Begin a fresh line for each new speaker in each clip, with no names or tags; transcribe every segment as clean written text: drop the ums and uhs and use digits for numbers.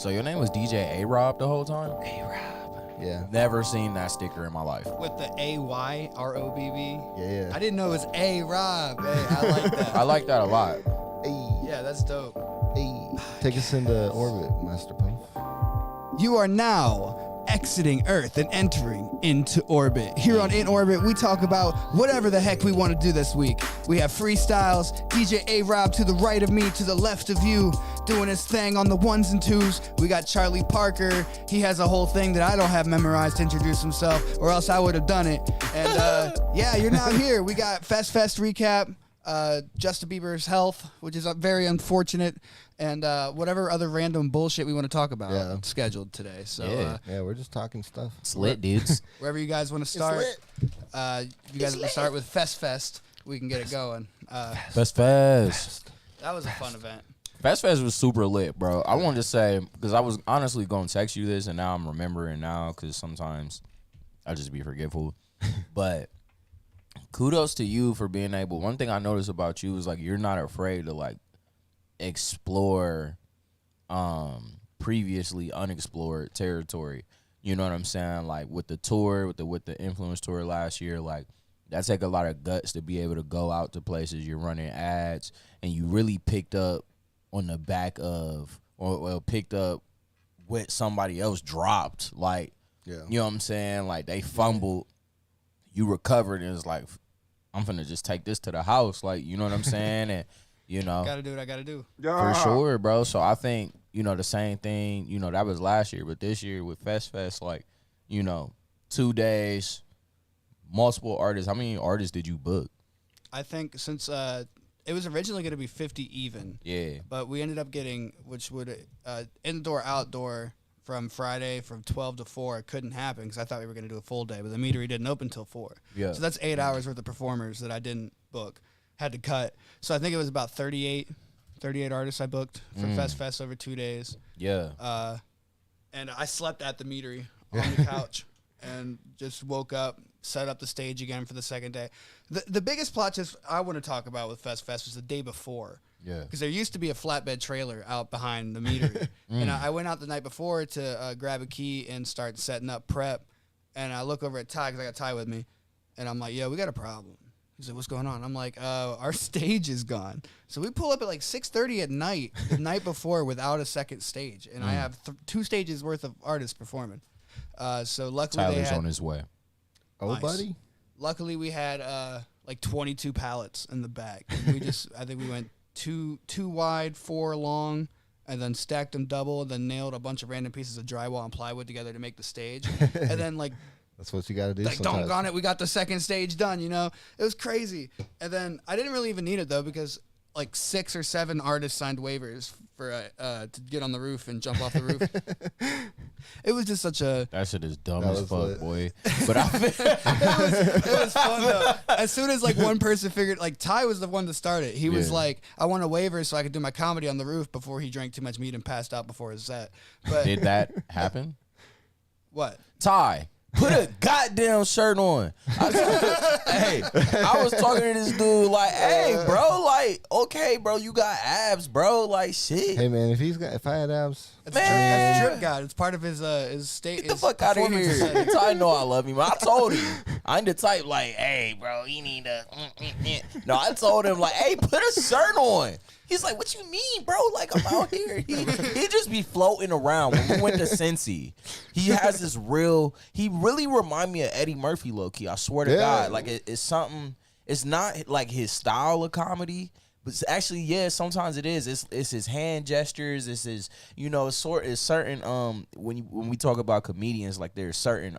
So your name was DJ A-Rob the whole time?
A-Rob.
Yeah.
Never seen that sticker in my life.
With the A-Y-R-O-B-B.
Yeah.
I didn't know it was A-Rob. Hey, I like that.
I like that a lot.
Hey.
Yeah, that's dope.
Hey. Take us into orbit, Master Puff.
You are now exiting Earth and entering into orbit. Here on In Orbit, we talk about whatever the heck we want to do this week. We have freestyles, DJ A-Rob to the right of me, to the left of you, doing his thing on the ones and twos. We got Charlie Parker. He has a whole thing that I don't have memorized to introduce himself, or else I would have done it. And yeah, you're now here. We got Fest recap, Justin Bieber's health, which is very unfortunate, and whatever other random bullshit we want to talk about scheduled today. So
yeah, we're just talking stuff.
It's lit, dudes.
Wherever you guys want to start, you guys want to start with Fest. We can get it going.
Fest.
That was a fun event.
Fest was super lit, bro. I wanted to say, because I was honestly going to text you this, and now I'm remembering now, because sometimes I just be forgetful. But kudos to you for being able. One thing I noticed about you is, like, you're not afraid to, like, explore previously unexplored territory. You know what I'm saying? Like, with the tour, with the Influence tour last year, like, that take a lot of guts to be able to go out to places. You're running ads, and you really picked up on the back of, or picked up what somebody else dropped. Like, you know what I'm saying? Like, they fumbled, you recovered, and it's like, I'm finna just take this to the house. Like, you know what I'm saying? And, you know,
gotta do what I gotta do.
For sure, bro. So I think, you know, the same thing, you know, that was last year, but this year with Fest, like, you know, 2 days, multiple artists. How many artists did you book?
I think since it was originally going to be 50 even.
Yeah.
But we ended up getting, which would indoor, outdoor from Friday from 12 to 4. It couldn't happen because I thought we were going to do a full day, but the meadery didn't open until 4.
Yeah.
So that's 8 hours worth of performers that I didn't book, had to cut. So I think it was about 38 artists I booked for Fest over 2 days.
Yeah.
And I slept at the meadery on the couch and just woke up, set up the stage again for the second day. The biggest plot twist I want to talk about with Fest was the day before.
Yeah.
Because there used to be a flatbed trailer out behind the meadery. And I went out the night before to grab a key and start setting up prep. And I look over at Ty, because I got Ty with me. And I'm like, yo, we got a problem. He's like, what's going on? I'm like, our stage is gone. So we pull up at like 6:30 at night, the night before, without a second stage. And I have 2 stages worth of artists performing. So luckily
Tyler's on his way.
Oh,
Nice.
buddy.
Luckily we had like 22 pallets in the back. We I think we went two wide, 4 long, and then stacked them double, and then nailed a bunch of random pieces of drywall and plywood together to make the stage. And then like,
That's what you got to do.
like
sometimes.
dunk on it, we got the second stage done, you know? It was crazy. And then I didn't really even need it though, because like 6 or 7 artists signed waivers for to get on the roof and jump off the roof. It was just such a...
That shit is dumb
That
as
was
fuck,
lit.
boy. But
it was fun though. As soon as like one person figured, like Ty was the one to start it. He was like, I want a waiver so I could do my comedy on the roof before he drank too much meat and passed out before his set. But
did that happen?
what?
Ty, put a goddamn shirt on. Hey, I was talking to this dude like, hey, bro, like, okay, bro, you got abs, bro, like, shit.
Hey, man, if I had abs.
That's Drip God. It's part of his state.
Get the fuck out of here. Ty know I love him. I told him. I ain't the type like, hey, bro, you need to. No, I told him like, hey, put a shirt on. He's like, what you mean, bro? Like, I'm out here. He just be floating around. When we went to Cincy, he has this he really remind me of Eddie Murphy, low-key. I swear to God. Like, it's something, it's not like his style of comedy, but it's actually, yeah, sometimes it is. It's his hand gestures. It's his, you know, it's certain, when we talk about comedians, like, there's certain,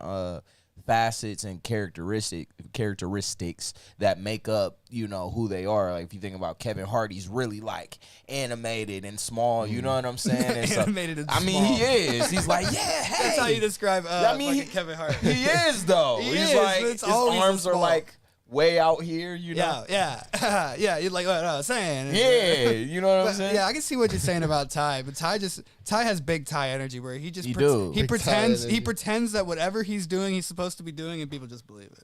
facets and characteristics that make up, you know, who they are. Like if you think about Kevin Hart, he's really like animated and small. You know what I'm saying? And
Animated and
I mean,
small.
he is. He's like, yeah, hey.
That's how you describe.
I mean,
Kevin Hart.
He is though.
He
He's
is,
like,
but it's
his
always
arms are
small.
like way out here. You know?
Yeah. You're like what I was saying.
Yeah. You know what I'm
But,
saying?
yeah, I can see what you're saying about Ty, but Ty has big Ty energy where he just
He
he
do.
pretends
Big Ty energy.
he pretends that whatever he's doing he's supposed to be doing and people just believe it.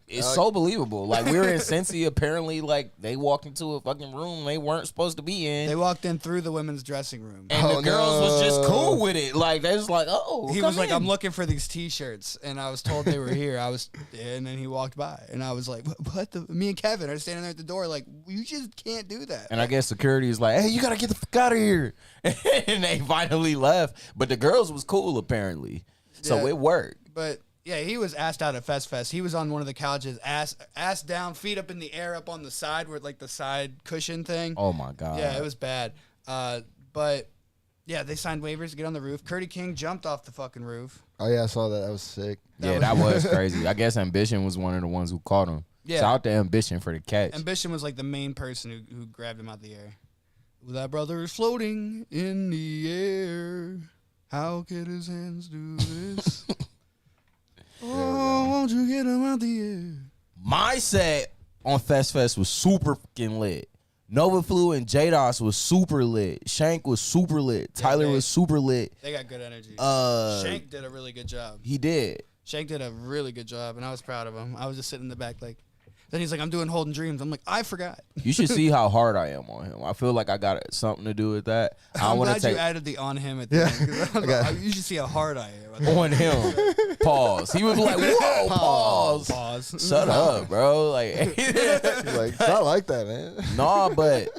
It's so believable. Like, we were in Cincy, apparently, like, they walked into a fucking room they weren't supposed to be in.
They walked in through the women's dressing room.
And the girls was just cool with it. Like, they was like, oh,
He
come
was like,
in.
I'm looking for these T-shirts, and I was told they were here. And then he walked by, and I was like, what the? Me and Kevin are standing there at the door, like, you just can't do that.
And I guess security is like, hey, you got to get the fuck out of here. And they finally left. But the girls was cool, apparently. So
Yeah.
it worked.
But yeah, he was assed out at Fest. He was on one of the couches, ass down, feet up in the air, up on the side where like the side cushion thing.
Oh my God.
Yeah, it was bad. But yeah, they signed waivers to get on the roof. Curdy King jumped off the fucking roof.
Oh yeah, I saw that. That was sick.
That was crazy. I guess Ambition was one of the ones who caught him.
Yeah.
Shout out to Ambition for the catch.
Ambition was like the main person who grabbed him out the air. That brother is floating in the air. How can his hands do this? Oh, won't you get him out the air?
My set on Fest was super fucking lit. Nova Flu and J-Dos was super lit. Shank was super lit. Tyler was super lit.
They got good energy. Shank did a really good job.
He did.
Shank did a really good job, and I was proud of him. I was just sitting in the back like, then he's like, I'm doing Holden Dreams. I'm like, I forgot.
You should see how hard I am on him. I feel like I got something to do with that.
I'm glad you added the on him at the end. 'Cause you should see how hard I am.
On him. Pause. He would be like, whoa, pause. Shut up, bro. Like,
He's like, it's not like that, man.
nah, but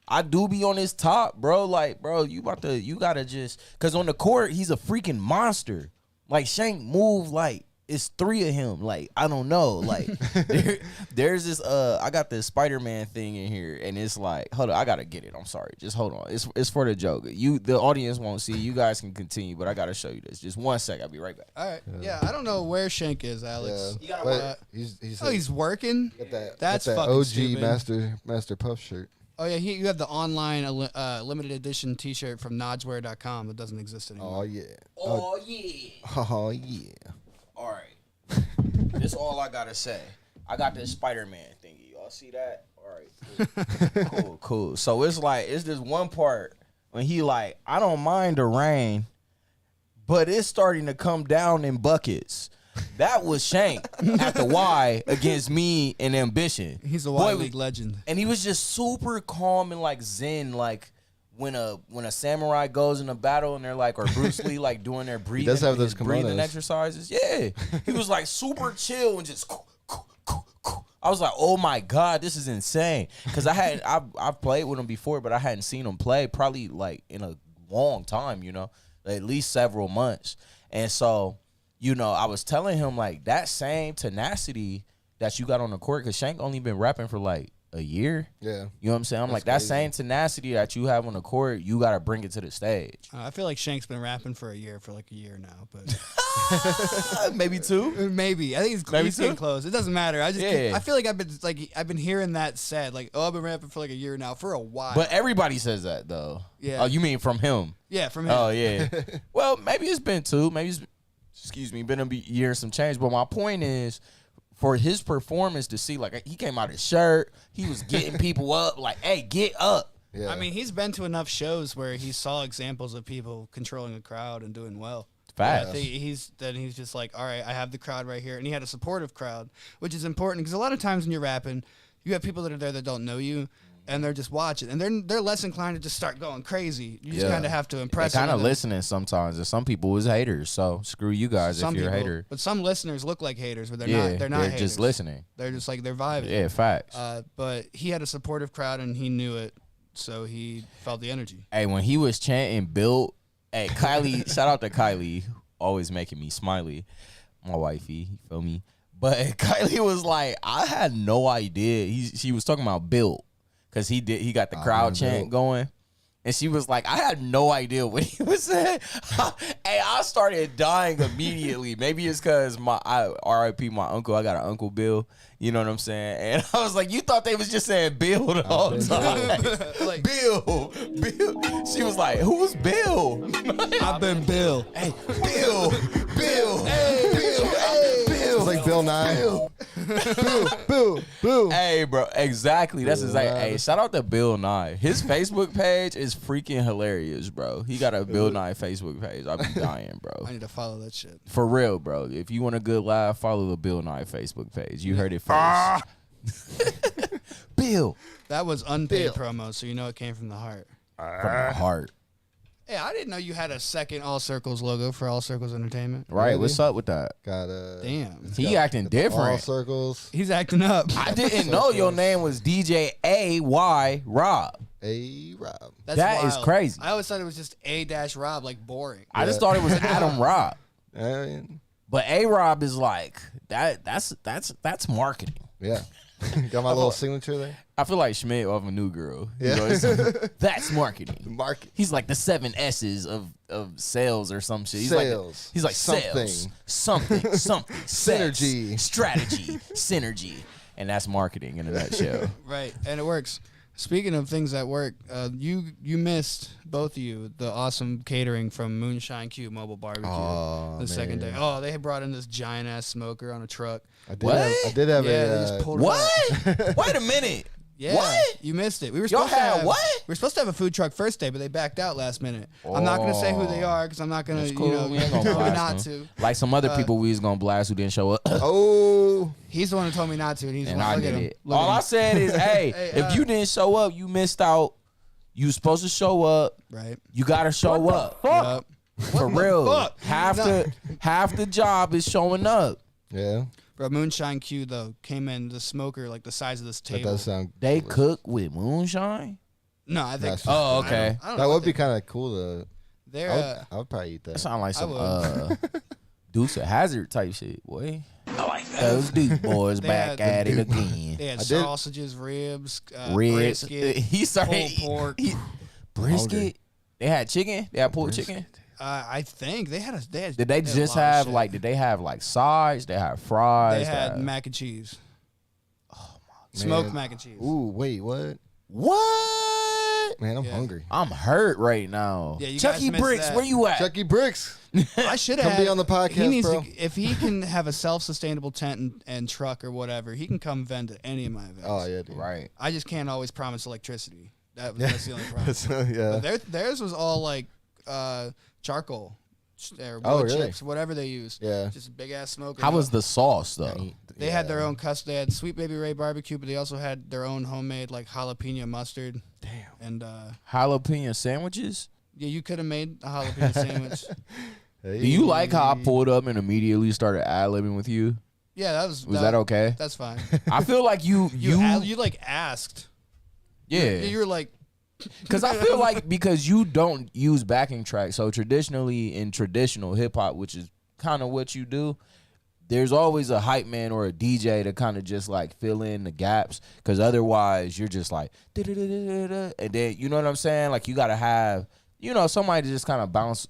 I do be on his top, bro. Like, bro, you gotta just, cause on the court, he's a freaking monster. Like, Shank move like it's three of him. Like, I don't know. Like, there's this I got this Spider-Man thing in here, and it's like, hold on, I gotta get it. I'm sorry. Just hold on. It's for the joke. The audience won't see. You guys can continue, but I gotta show you this. Just 1 sec. I'll be right back.
All right. Yeah, I don't know where Shank is, Alex.
Yeah.
But he's working. That's
that
fucking
OG
stupid.
Master Puff shirt.
Oh yeah, you have the online limited edition T-shirt from Nodswear.com that doesn't exist anymore.
Oh yeah.
Oh yeah.
Oh yeah.
All right. This all I gotta say. I got this Spider-Man thingy. Y'all see that? All right. Cool. So it's this one part when he like, I don't mind the rain, but it's starting to come down in buckets. That was Shank at the Y against me and Ambition.
He's a Y League legend.
And he was just super calm and like zen, like when a samurai goes in a battle and they're like, or Bruce Lee like doing their breathing,
does have those
breathing
kimonos.
exercises. Yeah. He was like super chill and just I was like, oh my God, this is insane. Cause I've played with him before, but I hadn't seen him play probably like in a long time, at least several months. And so, I was telling him like that same tenacity that you got on the court, cause Shank only been rapping for like a year.
Yeah.
You know what I'm saying? I'm like, that same tenacity that you have on the court, you got to bring it to the stage.
I feel like Shank's been rapping for a year now, but
maybe two.
Maybe. I think he's getting close. It doesn't matter. I feel like I've been hearing that said, like, oh, I've been rapping for like a year now, for a while.
But everybody says that though.
Yeah.
Oh, you mean from him?
Yeah, from him.
Oh yeah. Well, maybe it's been two. Maybe been a year and some change. But my point is, for his performance to see, like, he came out his shirt, he was getting people up, like, hey, get up.
Yeah.
I mean, he's been to enough shows where he saw examples of people controlling a crowd and doing well.
Facts.
I think he's just like, all right, I have the crowd right here. And he had a supportive crowd, which is important because a lot of times when you're rapping, you have people that are there that don't know you. And they're just watching, and they're less inclined to just start going crazy. You just kind of have to impress them.
They're kind of listening sometimes, and some people is haters. So screw you guys if you're a hater.
But some listeners look like haters, but they're not. They're not haters.
Just listening.
They're just like they're vibing.
Yeah, facts.
But he had a supportive crowd, and he knew it, so he felt the energy.
Hey, when he was chanting "Built," hey Kylie, shout out to Kylie, always making me smiley. My wifey, you feel me? But Kylie was like, I had no idea. She was talking about "Built." Cause he got the crowd chant going, and she was like, "I had no idea what he was saying." Hey, I started dying immediately. Maybe it's cause R.I.P. my uncle. I got an Uncle Bill. You know what I'm saying? And I was like, "You thought they was just saying Bill the whole time?" Like, Bill. She was like, "Who's Bill?"
I've been Bill.
Hey, Bill. Hey, Bill. Hey, Bill.
It's like Bill Bill Nye. Bill.
Hey, bro, exactly. That's exactly. Hey, shout out to Bill Nye. His Facebook page is freaking hilarious, bro. He got a Bill Nye Facebook page. I'll be dying, bro.
I need to follow that shit.
For real, bro. If you want a good laugh, follow the Bill Nye Facebook page. You heard it first. Bill.
That was unpaid promo, so you know it came from the heart.
From the heart.
Hey, I didn't know you had a second All Circles logo for All Circles Entertainment.
Right.
Really?
What's up with that?
Got
Damn.
He acting
All
different.
circles.
He's acting up.
I didn't know your name was DJ AY Rob.
A-Rob.
That's
That is
wild.
crazy.
I always thought it was just A-Rob, like boring.
I just thought it was Adam Rob. But A Rob is like that's marketing.
Yeah. Got my little signature there.
I feel like Schmidt off a New Girl.
Yeah.
You know, that's marketing.
Market.
He's like the 7 S's of sales or some shit. He's
Sales.
Like
Something.
sales, something,
Synergy.
sex, strategy, synergy, and that's marketing in a nutshell.
Right, and it works. Speaking of things that work, you missed, both of you, the awesome catering from Moonshine Q Mobile Barbecue the second day. Oh, they had brought in this giant ass smoker on a truck.
I did have
Yeah, they
a.
just pulled it
What?
up.
Wait a minute.
Yeah,
What?
you missed it. We were
Y'all
supposed to
had
have
what?
We were supposed to have a food truck first day, but they backed out last minute. I'm not gonna say who they are because I'm not gonna,
That's cool.
you know,
We ain't gonna
tell me
blast
not
them.
to.
Like some other people we was gonna blast who didn't show up.
Oh.
He's the one who told me not to, and he's
And
the one.
I
Look at
did
him.
it.
Look
All
at
I
him.
said is, hey,
Hey,
if you didn't show up, you missed out. You supposed to show up.
Right.
You gotta show up.
Yup.
For real.
fuck?
Half the job is showing up.
Yeah.
Bro, Moonshine Q though came in the smoker like the size of this
That
table.
does sound.
They
delicious.
cook with moonshine.
No, I think.
That's just-
Oh, okay.
I don't know
That
what
would be
they-
kind of cool to.
They're
I would probably eat
That
that.
sound like
I
some
would.
Dukes of Hazard type shit, boy. I like that. Those Duke boys
They
back
had
at it again.
they had
I did-
sausages, ribs,
Ribs.
brisket,
He started
pulled pork.
brisket.
Hungry.
They had chicken. They had pulled chicken.
I think they had a. They had,
Did they
had a
just
lot of
have
shit.
like? Did they have like sides? They had fries.
They had
had-
mac and cheese.
Oh my!
Smoked
Man.
mac and cheese.
Ooh, wait, what?
What?
Man, I'm
Yeah.
hungry.
I'm hurt right now.
Yeah, you
Chucky
guys missed
Bricks,
that.
where you at?
Chucky Bricks.
I should
Come
have.
be on the podcast,
he needs
bro.
To, if he can have a self-sustainable tent and truck or whatever, he can come vend at any of my events.
Oh yeah, dude.
Right.
I just can't always promise electricity. That's the only problem.
Yeah.
But theirs was all like charcoal or wood
Oh, really?
chips, whatever they used.
Yeah.
Just a big ass smoker.
How was the sauce though?
They had their own custom. They had Sweet Baby Ray barbecue, but they also had their own homemade like jalapeno mustard.
Damn.
And
Jalapeno sandwiches?
yeah, you could have made a jalapeno sandwich.
Hey.
Do you like how I pulled up and immediately started ad-libbing with you?
Yeah, that was.
Was that okay?
That's fine.
I feel like you
You like asked.
yeah.
You're like.
Because I feel like because you don't use backing tracks, so traditionally in traditional hip hop, which is kind of what you do, there's always a hype man or a DJ to kind of just like fill in the gaps. Because otherwise, you're just like, "Da-da-da-da-da-da," and then you know what I'm saying? Like you gotta have, somebody to just kind of bounce,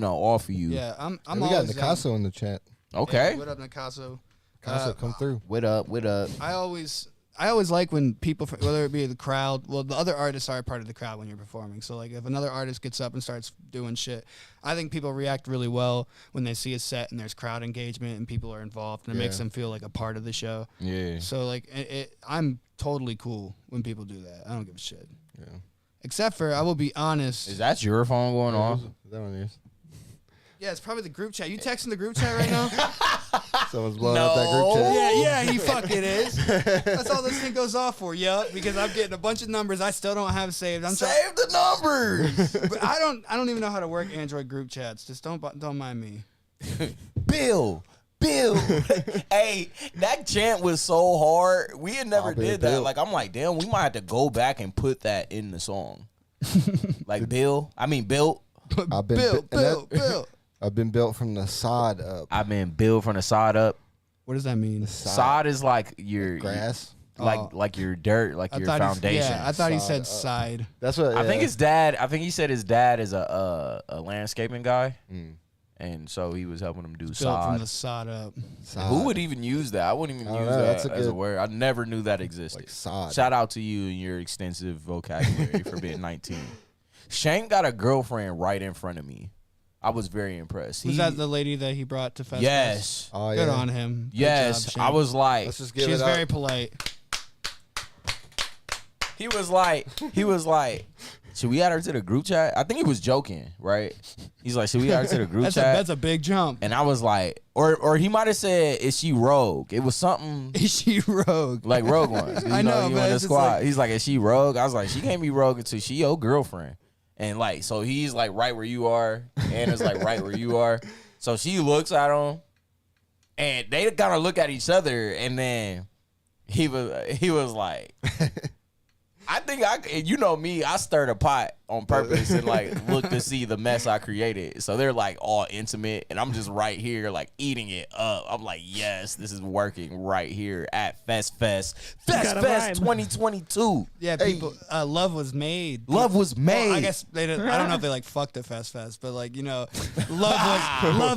off of you.
Yeah, I'm
Hey, we got
always down.
Nicasso in the chat.
Okay.
Hey, what up, Nicasso?
Nicasso, come through.
What up? What up?
I always like when people, whether it be the crowd, well, the other artists are a part of the crowd when you're performing. So, like, if another artist gets up and starts doing shit, I think people react really well when they see a set and there's crowd engagement and people are involved, and it makes
Yeah.
them feel like a part of the show.
Yeah.
So, like, I'm totally cool when people do that. I don't give a shit.
Yeah.
Except for, I will be honest.
Is that your phone going off?
That one is.
Yeah, it's probably the group chat. You texting the group chat right now?
Someone's blowing up that group chat.
Yeah, he fucking is. That's all this thing goes off for, because I'm getting a bunch of numbers I still don't have saved. I'm trying,
Save the numbers.
but I don't even know how to work Android group chats. Just don't mind me.
Bill. Hey, that chant was so hard. We had never did that.
Bill.
Like, I'm like, damn, we might have to go back and put that in the song. Like, Bill.
I've been
Bill.
I've been built from the sod up.
I've been Bill from the sod up.
What does that mean?
Sod is like your
Grass.
like your dirt, like your foundation.
I thought he
Sod
said
up.
side.
That's what.
I think
yeah.
his dad. I think he said his dad is a landscaping guy,
Mm.
and so he was helping him do
Built
sod.
from the sod up.
Sod.
Who would even use that? I wouldn't even
I don't
use
know,
that
that's a
as a
good-
word. I never knew that existed.
like sod?
Shout out to you and your extensive vocabulary for being 19. Shank got a girlfriend right in front of me. I was very impressed.
Was that the lady that he brought to Fest?
Yes.
Oh,
Good
yeah.
on him. Good
Yes.
job, Shane.
I was like,
Let's just give
She
it
was
up.
very polite.
he was like, should we add her to the group chat? I think he was joking, right? He's like, should we add her to the group chat?
That's a big jump.
And I was like, or he might have said, is she rogue? It was something
Is she rogue?
like Rogue One. 'Cause, you
I know,
you
but
in the
it's just
squad.
like-
He's like, is she rogue? I was like, she can't be rogue until she your girlfriend. And like, so he's like right where you are. Anna's like right where you are. So she looks at him, and they kind of look at each other, and then he was like, I think you know me, I stirred a pot on purpose and like look to see the mess I created. So they're like all intimate, and I'm just right here like eating it up. I'm like, yes, this is working right here at Fest 2022.
Yeah, people. Love was made.
Love was made.
Well, I guess they didn't. I don't know if they like fucked at Fest, but like love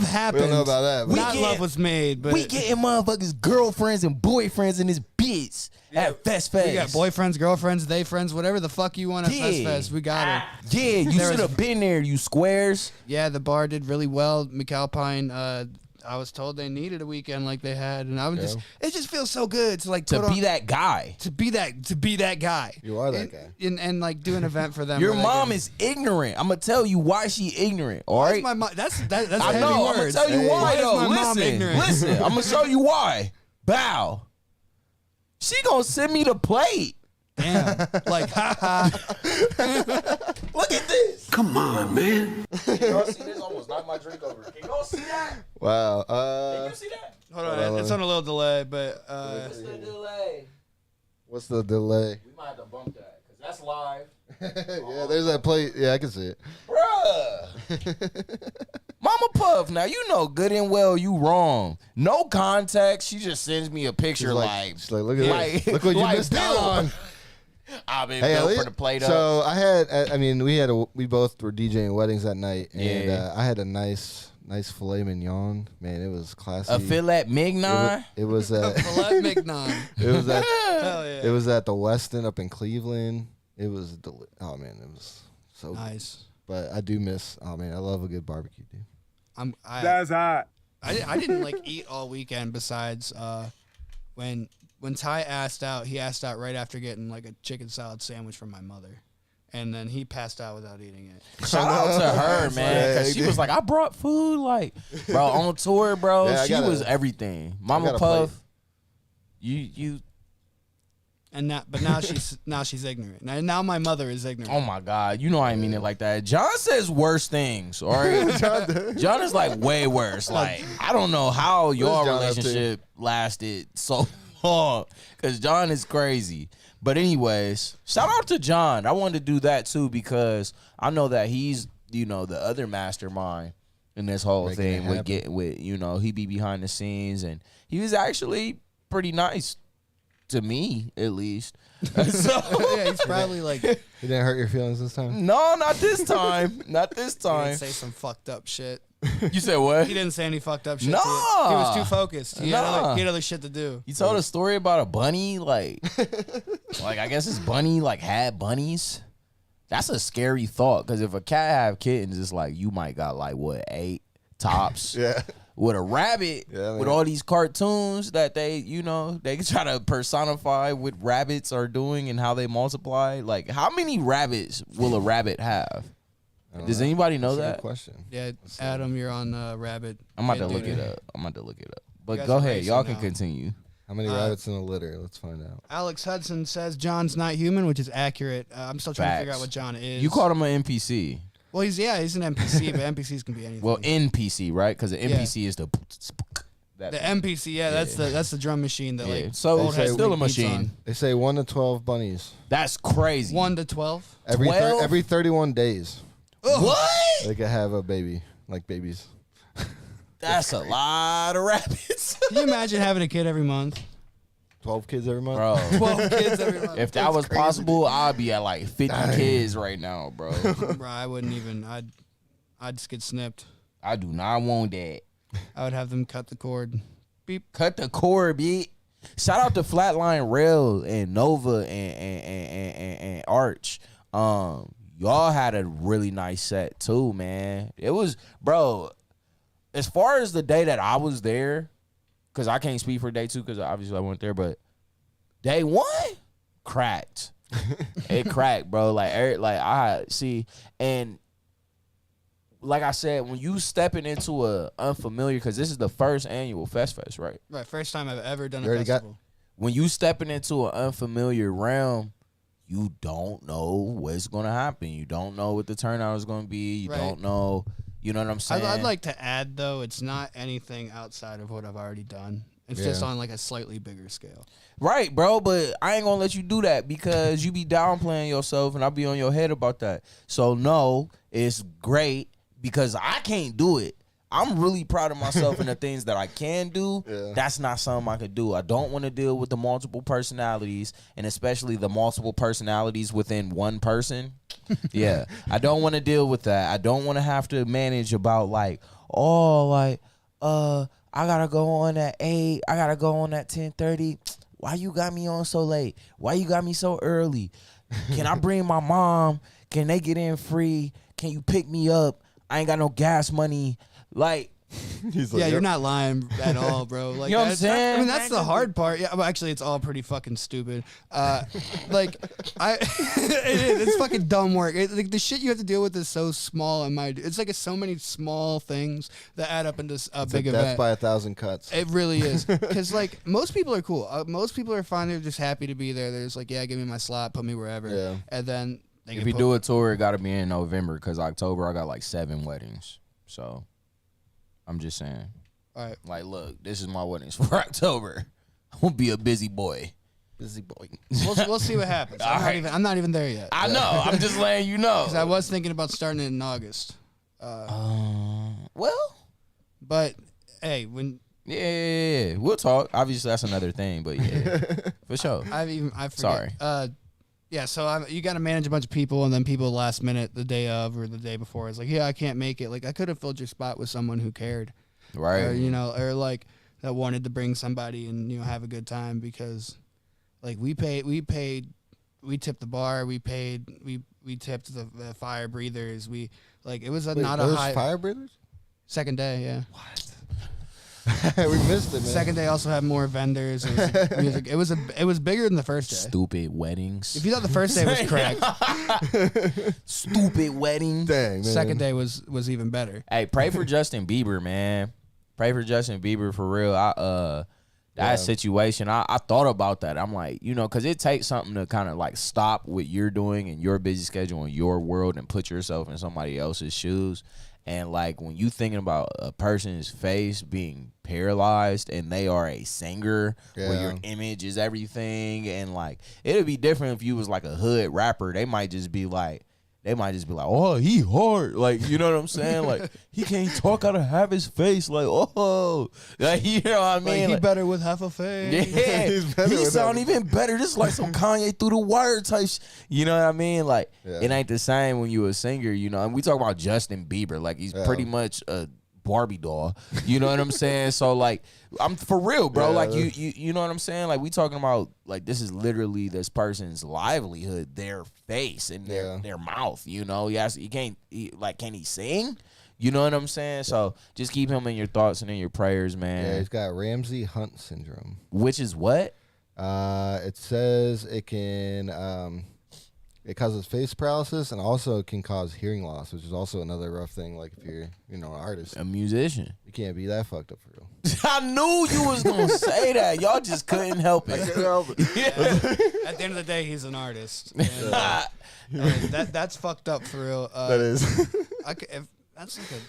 happened.
We don't know about that. But
Not love was made, but
we getting motherfuckers girlfriends and boyfriends in this bitch at Fest.
we got boyfriends, girlfriends, they friends, whatever the fuck you want at
Yeah.
Fest. We got it.
Yeah, you
There
should
was-
have been there, you squares.
Yeah, the bar did really well. McAlpine, I was told they needed a weekend like they had, and I was just, it just feels so good to like
To
put
be
on,
that guy.
to be that guy.
You are that guy.
And like do an event for them.
Your
where they
mom
can-
is ignorant. I'm gonna tell you why she ignorant. All
Why is
right.
my mom. That's
I
heavy
know. I'm gonna
words.
tell you
Hey.
why
Why is
though.
my mom
Listen,
ignorant?
listen. I'm gonna show you why. Bow. She gonna send me the plate.
Damn. Like, haha.
Look at this.
Come on, man.
Can y'all see this? Almost knocked my drink over. Can y'all see that?
Wow.
Can you see that?
Hold on, it's on a little delay, but
What's the delay?
What's the delay?
We might have to bump that because that's live.
Yeah, there's that plate. Yeah, I can see it.
Bruh. Mama Puff, now you know good and well you wrong. No context. She just sends me a picture
She's like, look at this. Look what you
like
missed out on.
I've been
Hey,
built
at
for
least-
the plate up.
So we both were DJing weddings that night, and
Yeah.
I had a nice filet mignon. Man, it was classy.
A filet mignon.
It was at
Filet mignon.
it was at
Hell yeah.
it was at the Westin up in Cleveland. It was oh man, it was so good.
Nice.
But I do miss. Oh man, I love a good barbecue, dude.
That's hot. I didn't like eat all weekend besides when Ty asked out, he asked out right after getting like a chicken salad sandwich from my mother. And then he passed out without eating it.
Shout out to her, man, because she was like, I brought food, like, bro, on tour, bro.
Yeah, I
she
gotta-
was everything. Mama
gotta
Puff, you.
And now she's ignorant. Now my mother is ignorant.
Oh my God, you know I mean it like that. John says worse things, all right? John is like way worse. Like, I don't know how your
John up to?
relationship lasted so long, because John is crazy. But anyways, shout out to John. I wanted to do that too because I know that he's, the other mastermind in this whole
Making
thing
it
with he be behind the scenes, and he was actually pretty nice to me, at least. So,
Yeah, he's probably like
He didn't hurt your feelings this time.
no, not this time. Not this
he
time.
didn't say some fucked up shit.
You said what?
He didn't say any fucked up shit.
Nah.
He was too focused. He
Nah.
had other shit to do.
You told a story about a bunny, like I guess this bunny like had bunnies. That's a scary thought because if a cat have kittens, it's like you might got like what 8 tops.
Yeah.
With a rabbit,
Yeah, man.
with all these cartoons that they try to personify what rabbits are doing and how they multiply. Like, how many rabbits will a rabbit have? Does anybody know
That's a good
that?
question.
Yeah, Adam, you're on Rabbit.
I'm about to
Kid
look
Duty.
it up. But
guys
go
are
ahead,
racing
y'all can
now.
continue.
How many rabbits in a litter? Let's find out.
Alex Hudson says John's not human, which is accurate. I'm still trying to figure out
Facts.
what John is.
You called him an NPC.
Well, he's an NPC, but NPCs can be anything.
Well, NPC, right? Because the NPC is the that
the NPC, that's the drum machine that like
So
old
it's
heads
still a
beats
machine.
on.
They say 1 to 12 bunnies
1 to 12.
every 31 days.
What?
They could have a baby, like babies.
That's a lot of rabbits,
Can you imagine having a kid every month?
12 kids every month.
bro.
12 kids every month.
If that was possible, I'd be at like 50 kids right now, bro.
Bro, I wouldn't even. I'd just get snipped.
I do not want that.
I would have them cut the cord. Beep.
Cut the cord, bitch. Shout out to Flatline Rail and Nova and Arch. y'all had a really nice set too, man. It was, bro, as far as the day that I was there, because I can't speak for day 2 because obviously I went there, but day 1 cracked. It cracked, bro. Like I see, and like I said, when you stepping into a unfamiliar, because this is the first annual Fest, right?
Right, first time I've ever done a
already
festival.
When you stepping into an unfamiliar realm, you don't know what's gonna happen. You don't know what the turnout is gonna be. You don't know. You know what I'm saying?
I'd like to add though, it's not anything outside of what I've already done. It's just on like a slightly bigger scale.
Right, bro, but I ain't gonna let you do that because you be downplaying yourself and I'll be on your head about that. So no, it's great because I can't do it. I'm really proud of myself and the things that I can do. Yeah. That's not something I could do. I don't want to deal with the multiple personalities, and especially the multiple personalities within one person. Yeah, I don't want to deal with that. I don't want to have to manage about I gotta go on at 8. I gotta go on at 10:30. Why you got me on so late? Why you got me so early? Can I bring my mom? Can they get in free? Can you pick me up? I ain't got no gas money. Like,
he's like, yeah, you're not lying at all, bro. Like,
you know what I'm saying?
I mean, that's the hard part. Yeah, well, actually, it's all pretty fucking stupid. It is. It's fucking dumb work. Like the shit you have to deal with is so small. It's like so many small things that add up into a big event.
Death by 1,000 cuts.
It really is. Because like most people are cool. Most people are fine. They're just happy to be there. They're just like, yeah, give me my slot, put me wherever. Yeah. And then
if you do a tour, it got to be in November because October I got like 7 weddings. So. I'm just saying.
All right.
Like, look, this is my weddings for October. I'm going to be a busy boy.
Busy boy.
We'll see what happens. I'm not even there yet.
I know. I'm just letting you know.
Because I was thinking about starting it in August.
Well.
But, hey, when...
Yeah. We'll talk. Obviously, that's another thing, but yeah. For sure.
I forget.
Sorry.
Yeah, so you got to manage a bunch of people, and then people last minute, the day of or the day before, is like, yeah, I can't make it. Like, I could have filled your spot with someone who cared,
right?
Or like that wanted to bring somebody and have a good time because, like, we tipped the bar, we tipped the fire breathers, it was not a high
fire breathers.
Second day, yeah.
What? We missed it, man.
Second day also had more vendors. It was bigger than the first day.
Stupid weddings.
If you thought the first day was cracked,
stupid weddings.
Dang, man.
Second day was even better.
Hey, pray for Justin Bieber, man. Pray for Justin Bieber for real. That situation, I thought about that. I'm like, because it takes something to kind of like stop what you're doing and your busy schedule in your world and put yourself in somebody else's shoes. And like when you thinking about a person's face being paralyzed and they are a singer where your image is everything, and like it'd be different if you was like a hood rapper. They might just be like, oh, he hard. Like, you know what I'm saying? Like, he can't talk out of half his face. Like, oh. Like, you know what I mean?
Like, he better with half a face.
Yeah. He sound even better. Just like some Kanye through the wire type. You know what I mean? Like, it ain't the same when you a singer, And we talk about Justin Bieber. Like, he's pretty much a Barbie doll. You know what I'm saying? So like, I'm for real, bro. Like you know what I'm saying? Like we talking about like this is literally this person's livelihood, their face and their mouth. Yes, can he sing? You know what I'm saying? So just keep him in your thoughts and in your prayers, man.
Yeah, he's got Ramsey Hunt syndrome,
which is what?
It says it can. It causes face paralysis and also can cause hearing loss, which is also another rough thing. Like if you're, an artist,
a musician,
you can't be that fucked up for real.
I knew you was gonna say that. Y'all just couldn't help it.
At the end of the day, he's an artist. And, that's fucked up for real.
That is.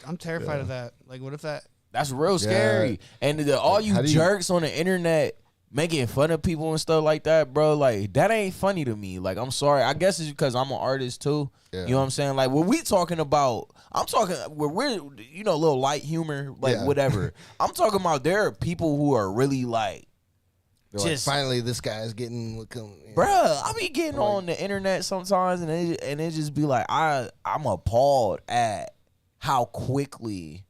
I'm terrified of that. Like, what if that?
That's real scary. And all you jerks on the internet making fun of people and stuff like that, bro, like, that ain't funny to me. Like, I'm sorry. I guess it's because I'm an artist, too. Yeah. You know what I'm saying? Like, what we talking about, I'm talking, where we're, a little light humor, like, whatever. I'm talking about there are people who are really, like,
just, finally, this guy's getting,
bruh, I be getting on the internet sometimes, and it just be like, I'm appalled at how quickly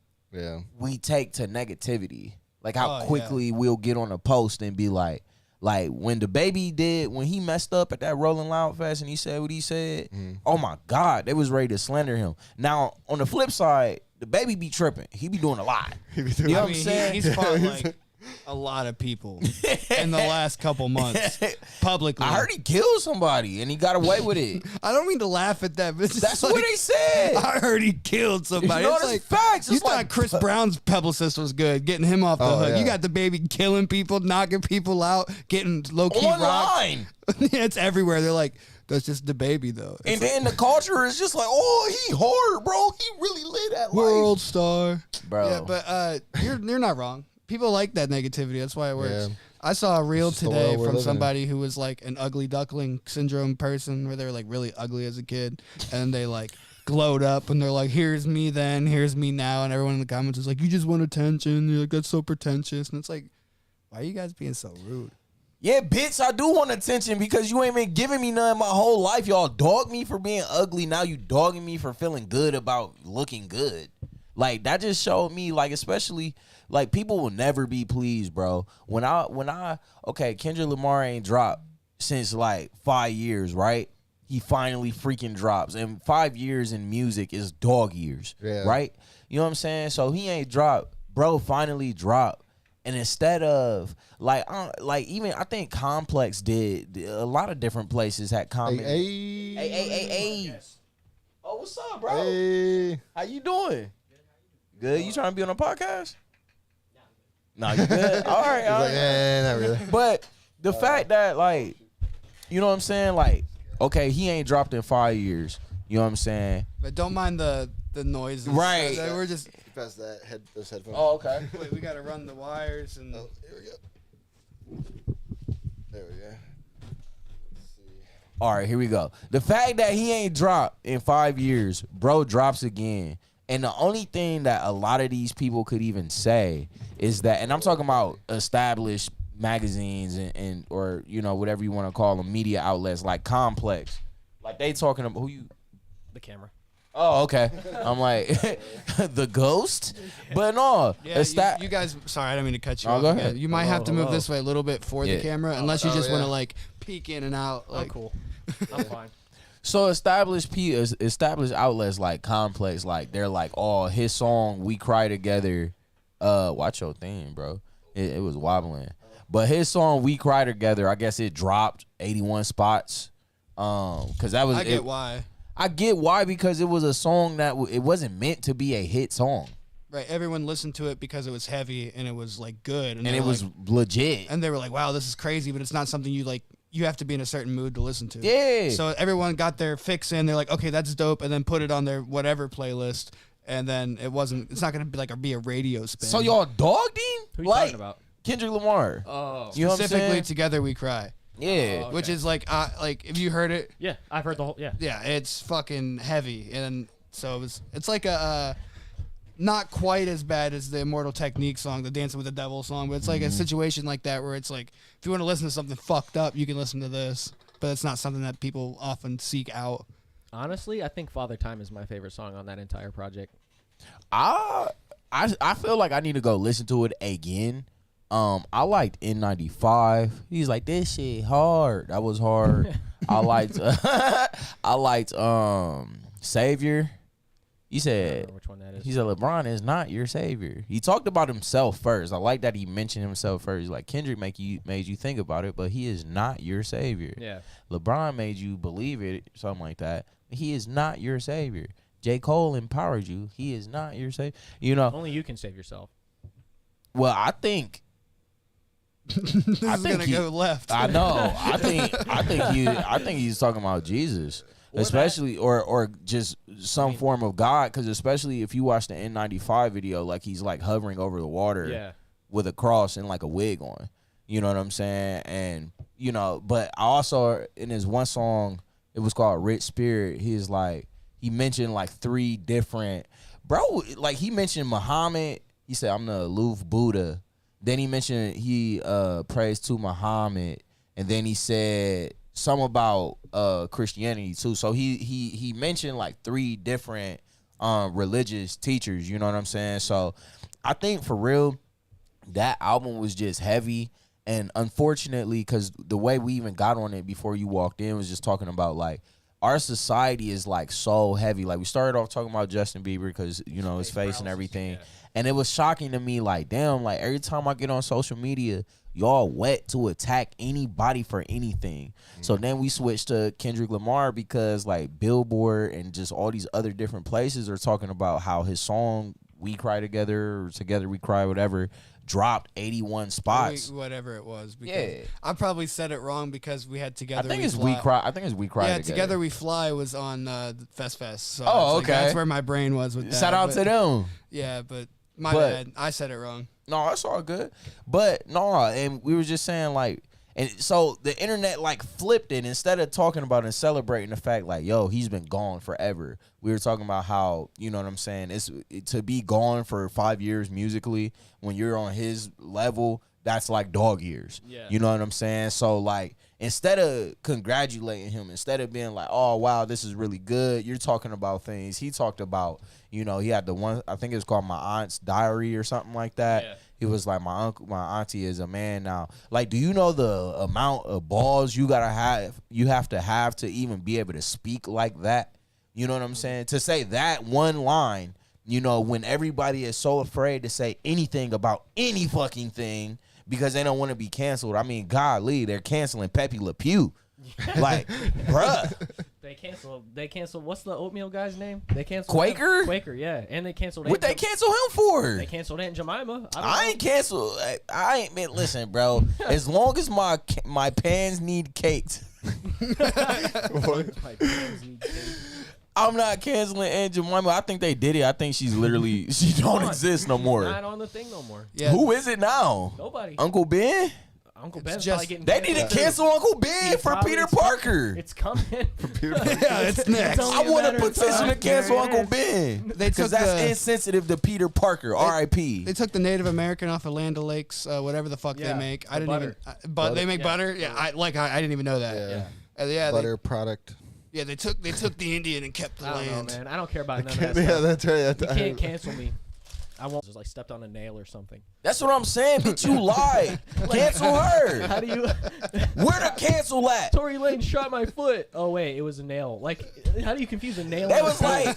we take to negativity. Like how quickly we'll get on a post and be like, Like when the baby when he messed up at that Rolling Loud Fest and he said what he said, oh my God, they was ready to slander him. Now on the flip side, the baby be tripping. He be doing a lot. You know what I'm saying?
He's fought like a lot of people in the last couple months publicly.
I heard he killed somebody and he got away with it.
I don't mean to laugh at that, but
That's
like,
what they said.
I heard he killed somebody.
You know,
It's
that's
like,
facts.
You
It's
thought
like-
Chris Brown's Publicist was good, getting him off the hook.
yeah.
You got the baby killing people, knocking people out, getting low-key rocked.
Online.
Yeah, it's everywhere. They're like, that's just the baby, though.
And then the culture is just like, oh, he hard, bro. He really lived that life.
World star.
Bro.
Yeah, but you're not wrong. People like that negativity. That's why it works.
Yeah.
I saw a reel
It's just the
today
world we're
from
living in.
somebody who was like an ugly duckling syndrome person where they were like really ugly as a kid and they like glowed up and they're like, here's me then, here's me now. And everyone in the comments is like, you just want attention. You're like, that's so pretentious. And it's like, why are you guys being so rude?
Yeah, bitch, I do want attention because you ain't been giving me none my whole life. Y'all dog me for being ugly. Now you dogging me for feeling good about looking good. Like, that just showed me, like, especially, like, people will never be pleased, bro. Okay, Kendrick Lamar ain't dropped since, like, 5 years, right? He finally freaking drops. And 5 years in music is dog years, right? You know what I'm saying? So he ain't dropped. Bro finally dropped. And instead of even I think Complex did a lot of different places had commented. Hey. Oh, what's up, bro?
Hey.
How you doing? Good. You trying to be on a podcast? No, you good? All right.
He's like, not really.
But the fact that, like, you know what I'm saying? Like, okay, he ain't dropped in 5 years. You know what I'm saying?
But don't mind the noises.
Right.
We're just.
Pass those headphones.
Oh, okay.
Wait, we got to run the wires and.
Oh, here we go. There we go. Let's see.
All right, here we go. The fact that he ain't dropped in 5 years, bro drops again. And the only thing that a lot of these people could even say is that, and I'm talking about established magazines and or, you know, whatever you want to call them, media outlets like Complex. Like, they talking about who you?
The camera.
Oh, okay. I'm like, the ghost? But no.
Yeah, you guys, sorry, I didn't mean to cut you off.
go
again.
ahead.
You might have to move this way a little bit for the camera, unless you just want to like peek in and out. Like,
I'm cool. I'm fine.
So established outlets like Complex, like they're like, oh, his song "We Cry Together," watch your thing, bro. It was wobbling, but his song "We Cry Together," I guess it dropped 81 spots. Cause that was
I get why.
I get why, because it was a song that it wasn't meant to be a hit song,
Right, everyone listened to it because it was heavy and it was like good,
and it was legit.
and they were like, "Wow, this is crazy," but it's not something you like. You have to be in a certain mood to listen to.
Yeah.
So everyone got their fix in. They're like, okay, that's dope, and then put it on their whatever playlist. And then it's not gonna be like a radio spin.
So y'all dogged him?
Who you
Like
talking about?
Kendrick Lamar.
Oh.
You know what I'm
specifically
saying?
Together We Cry,
Yeah.
Oh,
which
okay.
is like if you heard it,
Yeah, I've heard the whole. Yeah.
yeah, it's fucking heavy, and so it's like a not quite as bad as the Immortal Technique song, the Dancing with the Devil song, but it's like a situation like that where it's like if you want to listen to something fucked up, you can listen to this, but it's not something that people often seek out.
Honestly, I think Father Time is my favorite song on that entire project.
I feel like I need to go listen to it again. I liked N95. He's like, this shit hard. That was hard. I liked Savior. He
I
said,
don't know which one that is.
he said LeBron is not your savior. He talked about himself first. I like that he mentioned himself first. He's like, Kendrick made you think about it, but he is not your savior.
Yeah.
LeBron made you believe it, something like that. He is not your savior. J. Cole empowered you. He is not your savior. You know,
Only you can save yourself.
well, I think
This is gonna go left.
I know. I think he's talking about Jesus, especially or just some form of God. Because especially if you watch the N95 video, like he's like hovering over the water,
Yeah.
with a cross and like a wig on. You know what I'm saying? And you know, but I also in his one song, it was called "Rich Spirit." He mentioned like 3 different, bro. Like he mentioned Muhammad. He said, "I'm the aloof Buddha." Then he mentioned he prays to Muhammad, and then he said something about Christianity too. So he mentioned like 3 different religious teachers. You know what I'm saying? So I think for real, that album was just heavy, And unfortunately, because the way we even got on it before you walked in was just talking about like our society is like so heavy. Like we started off talking about Justin Bieber because you know his face and everything, yeah. And it was shocking to me. Like damn, like every time I get on social media, y'all wet to attack anybody for anything. So then we switched to Kendrick Lamar because like Billboard and just all these other different places are talking about how his song We Cry Together or Together We Cry, whatever, dropped 81 spots.
Whatever it was. Because
yeah.
I probably said it wrong because we had Together We Fly.
I think it's We Cry
Yeah,
Together
We Fly was on Fest. So
oh, okay.
That's where my brain was with that.
Shout out to them.
Yeah, but my bad. I said it wrong.
No, that's all good. But no, and we were just saying like, and so the internet like flipped it. Instead of talking about and celebrating the fact like, yo, he's been gone forever. We were talking about how, you know what I'm saying, to be gone for 5 years musically when you're on his level, that's like dog years. Yeah. You know what I'm saying? So like, instead of congratulating him, instead of being like, oh wow, this is really good, you're talking about things he talked about. You know, he had the one, I think it was called My Aunt's Diary or something like that. Yeah. He was like, my auntie is a man now. Like, do you know the amount of balls you have to even be able to speak like that? You know what I'm saying? To say that one line, you know, when everybody is so afraid to say anything about any fucking thing because they don't want to be canceled. I mean, golly, they're canceling Pepe Le Pew. Like, bruh.
They canceled. What's the oatmeal guy's name? They canceled
Quaker.
Quaker, yeah, and they canceled.
What they cancel him for?
They canceled Aunt Jemima.
I ain't canceled. I ain't been. Listen, bro. As long as my pans need caked, I'm not canceling Aunt Jemima. I think they did it. I think she don't exist no more.
Not on the thing no more.
Yeah. Who is it now?
Nobody.
Uncle Ben.
Uncle Ben's probably getting
they need to cancel Uncle Ben for Peter Parker.
It's coming.
For Peter Parker. Yeah, it's next.
I want to petition to cancel Uncle Ben because that's insensitive to Peter Parker. R.I.P.
They took the Native American off of Land O'Lakes, whatever the fuck they make. I didn't even. But they make butter. Yeah, I didn't even know that. Yeah,
butter product.
Yeah, they took the Indian and kept the land.
I don't know, man. I don't care about none of that stuff.
Yeah, that's right.
You can't cancel me. I won't just like stepped on a nail or something.
That's what I'm saying. Bitch, you lied. Cancel her.
How do you?
Where the cancel at?
Tory Lane shot my foot. Oh wait, it was a nail. Like, how do you confuse a nail?
That was like,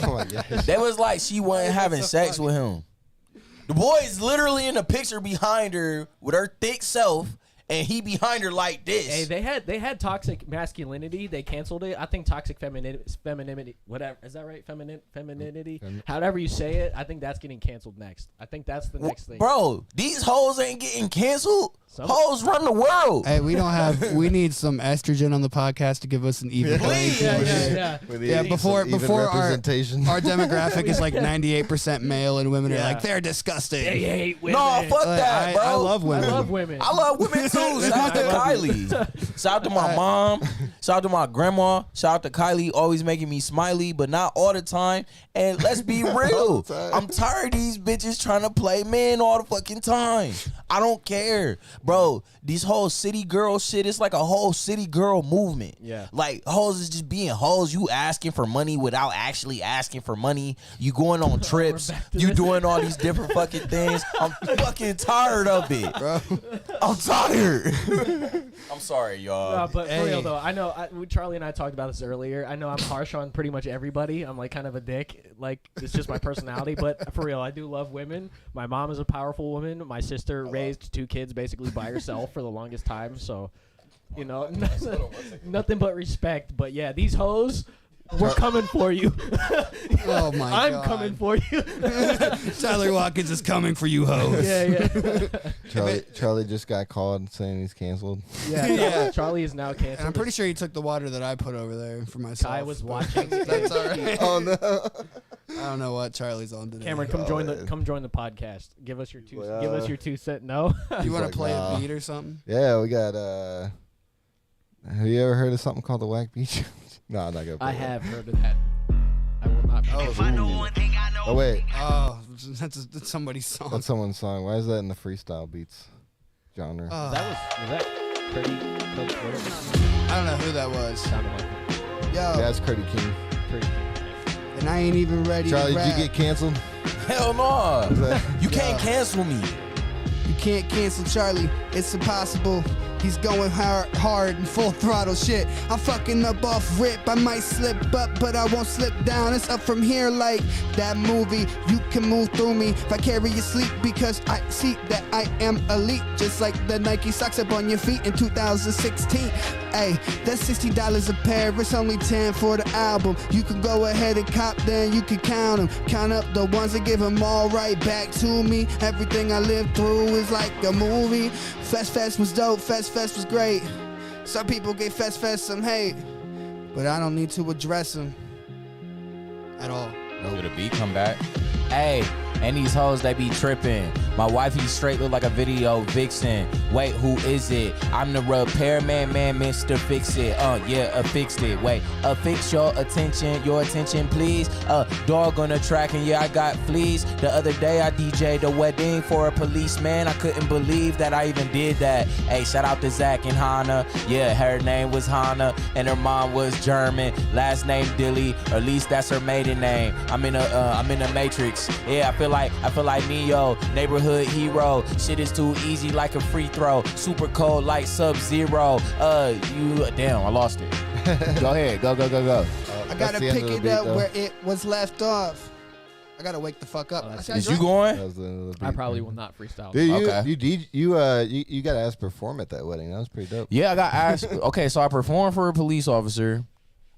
oh my gosh. That was like she wasn't having sex with him. The boy is literally in the picture behind her with her thick self. And he behind her like this.
Hey, they had toxic masculinity. They canceled it. I think toxic femininity, whatever. Is that right? Femininity. However you say it, I think that's getting canceled next. I think that's the next thing.
Bro, these hoes ain't getting canceled. Hoes run the world.
Hey, we need some estrogen on the podcast to give us an even playing field. Yeah. Before our demographic is like 98% male and women are like, they're disgusting.
They hate women.
No, fuck that, bro.
I love women.
I love women too. Shout out to Kylie. Shout out to my mom. Shout out to my grandma. Shout out to Kylie, always making me smiley, but not all the time. And let's be real. I'm tired of these bitches trying to play men all the fucking time. I don't care. Bro, these whole city girl shit, it's like a whole city girl movement. Yeah. Like, hoes is just being hoes. You asking for money without actually asking for money. You going on trips. You doing all these different fucking things. I'm fucking tired of it, bro. I'm tired. I'm sorry, y'all.
But for real, though, I know Charlie and I talked about this earlier. I know I'm harsh on pretty much everybody. I'm like kind of a dick. Like, it's just my personality. But for real, I do love women. My mom is a powerful woman. My sister raised 2 kids basically by herself for the longest time. So, you know, nothing but respect. But yeah, these hoes, we're coming for you.
Oh my God.
I'm coming for you.
Tyler Watkins is coming for you, hoes.
Yeah.
Charlie just got called saying he's canceled.
Yeah. Charlie is now canceled.
And I'm pretty sure he took the water that I put over there for myself.
Kai was watching.
That's all right.
Oh no.
I don't know what Charlie's on today.
Cameron, come join the podcast. Give us your 2 cents. No.
You want to play a beat or something?
Yeah, we got. Have you ever heard of something called the Whack Beat? No, I'm not gonna play
I have heard of that. I will not.
Oh wait.
Oh, that's somebody's song.
That's someone's song. Why is that in the freestyle beats genre?
Was that pretty?
I don't know who that was.
Sounded like it.
Yo.
Yeah, that's Cuddy King.
Pretty.
And I ain't even ready.
Charlie,
to rap.
did you get canceled?
Hell no. You can't cancel me.
You can't cancel Charlie, it's impossible. He's going hard and full throttle shit. I'm fucking up off rip. I might slip up, but I won't slip down. It's up from here like that movie. You can move through me if I carry your sleep because I see that I am elite. Just like the Nike socks up on your feet in 2016. Hey, that's $60 a pair. It's only 10 for the album. You can go ahead and cop, then you can count them. Count up the ones and give them all right back to me. Everything I lived through is like a movie. Fest was dope. Fest was great. Some people gave Fest some hate, but I don't need to address them at all.
Did a beat come back? Hey, and these hoes, they be tripping. My wifey straight look like a video vixen. Wait, who is it? I'm the repairman, man, Mr. Fix It. Yeah, fixed it. Wait, fix your attention, please. Dog on the track, and yeah, I got fleas. The other day, I DJ'd a wedding for a policeman. I couldn't believe that I even did that. Hey, shout out to Zach and Hannah. Yeah, her name was Hannah, and her mom was German. Last name Dilly, or at least that's her maiden name. I'm in a Matrix. Yeah, I feel like Neo, neighborhood hero. Shit is too easy like a free throw. Super cold like Sub-Zero. Damn, I lost it. Go ahead, go.
I gotta pick it up where it was left off. I gotta wake the fuck up.
Is you going?
That was the end of the beat.
I probably will not freestyle.
Dude, you got asked to perform at that wedding. That was pretty dope.
Yeah, I got asked. Okay, so I performed for a police officer.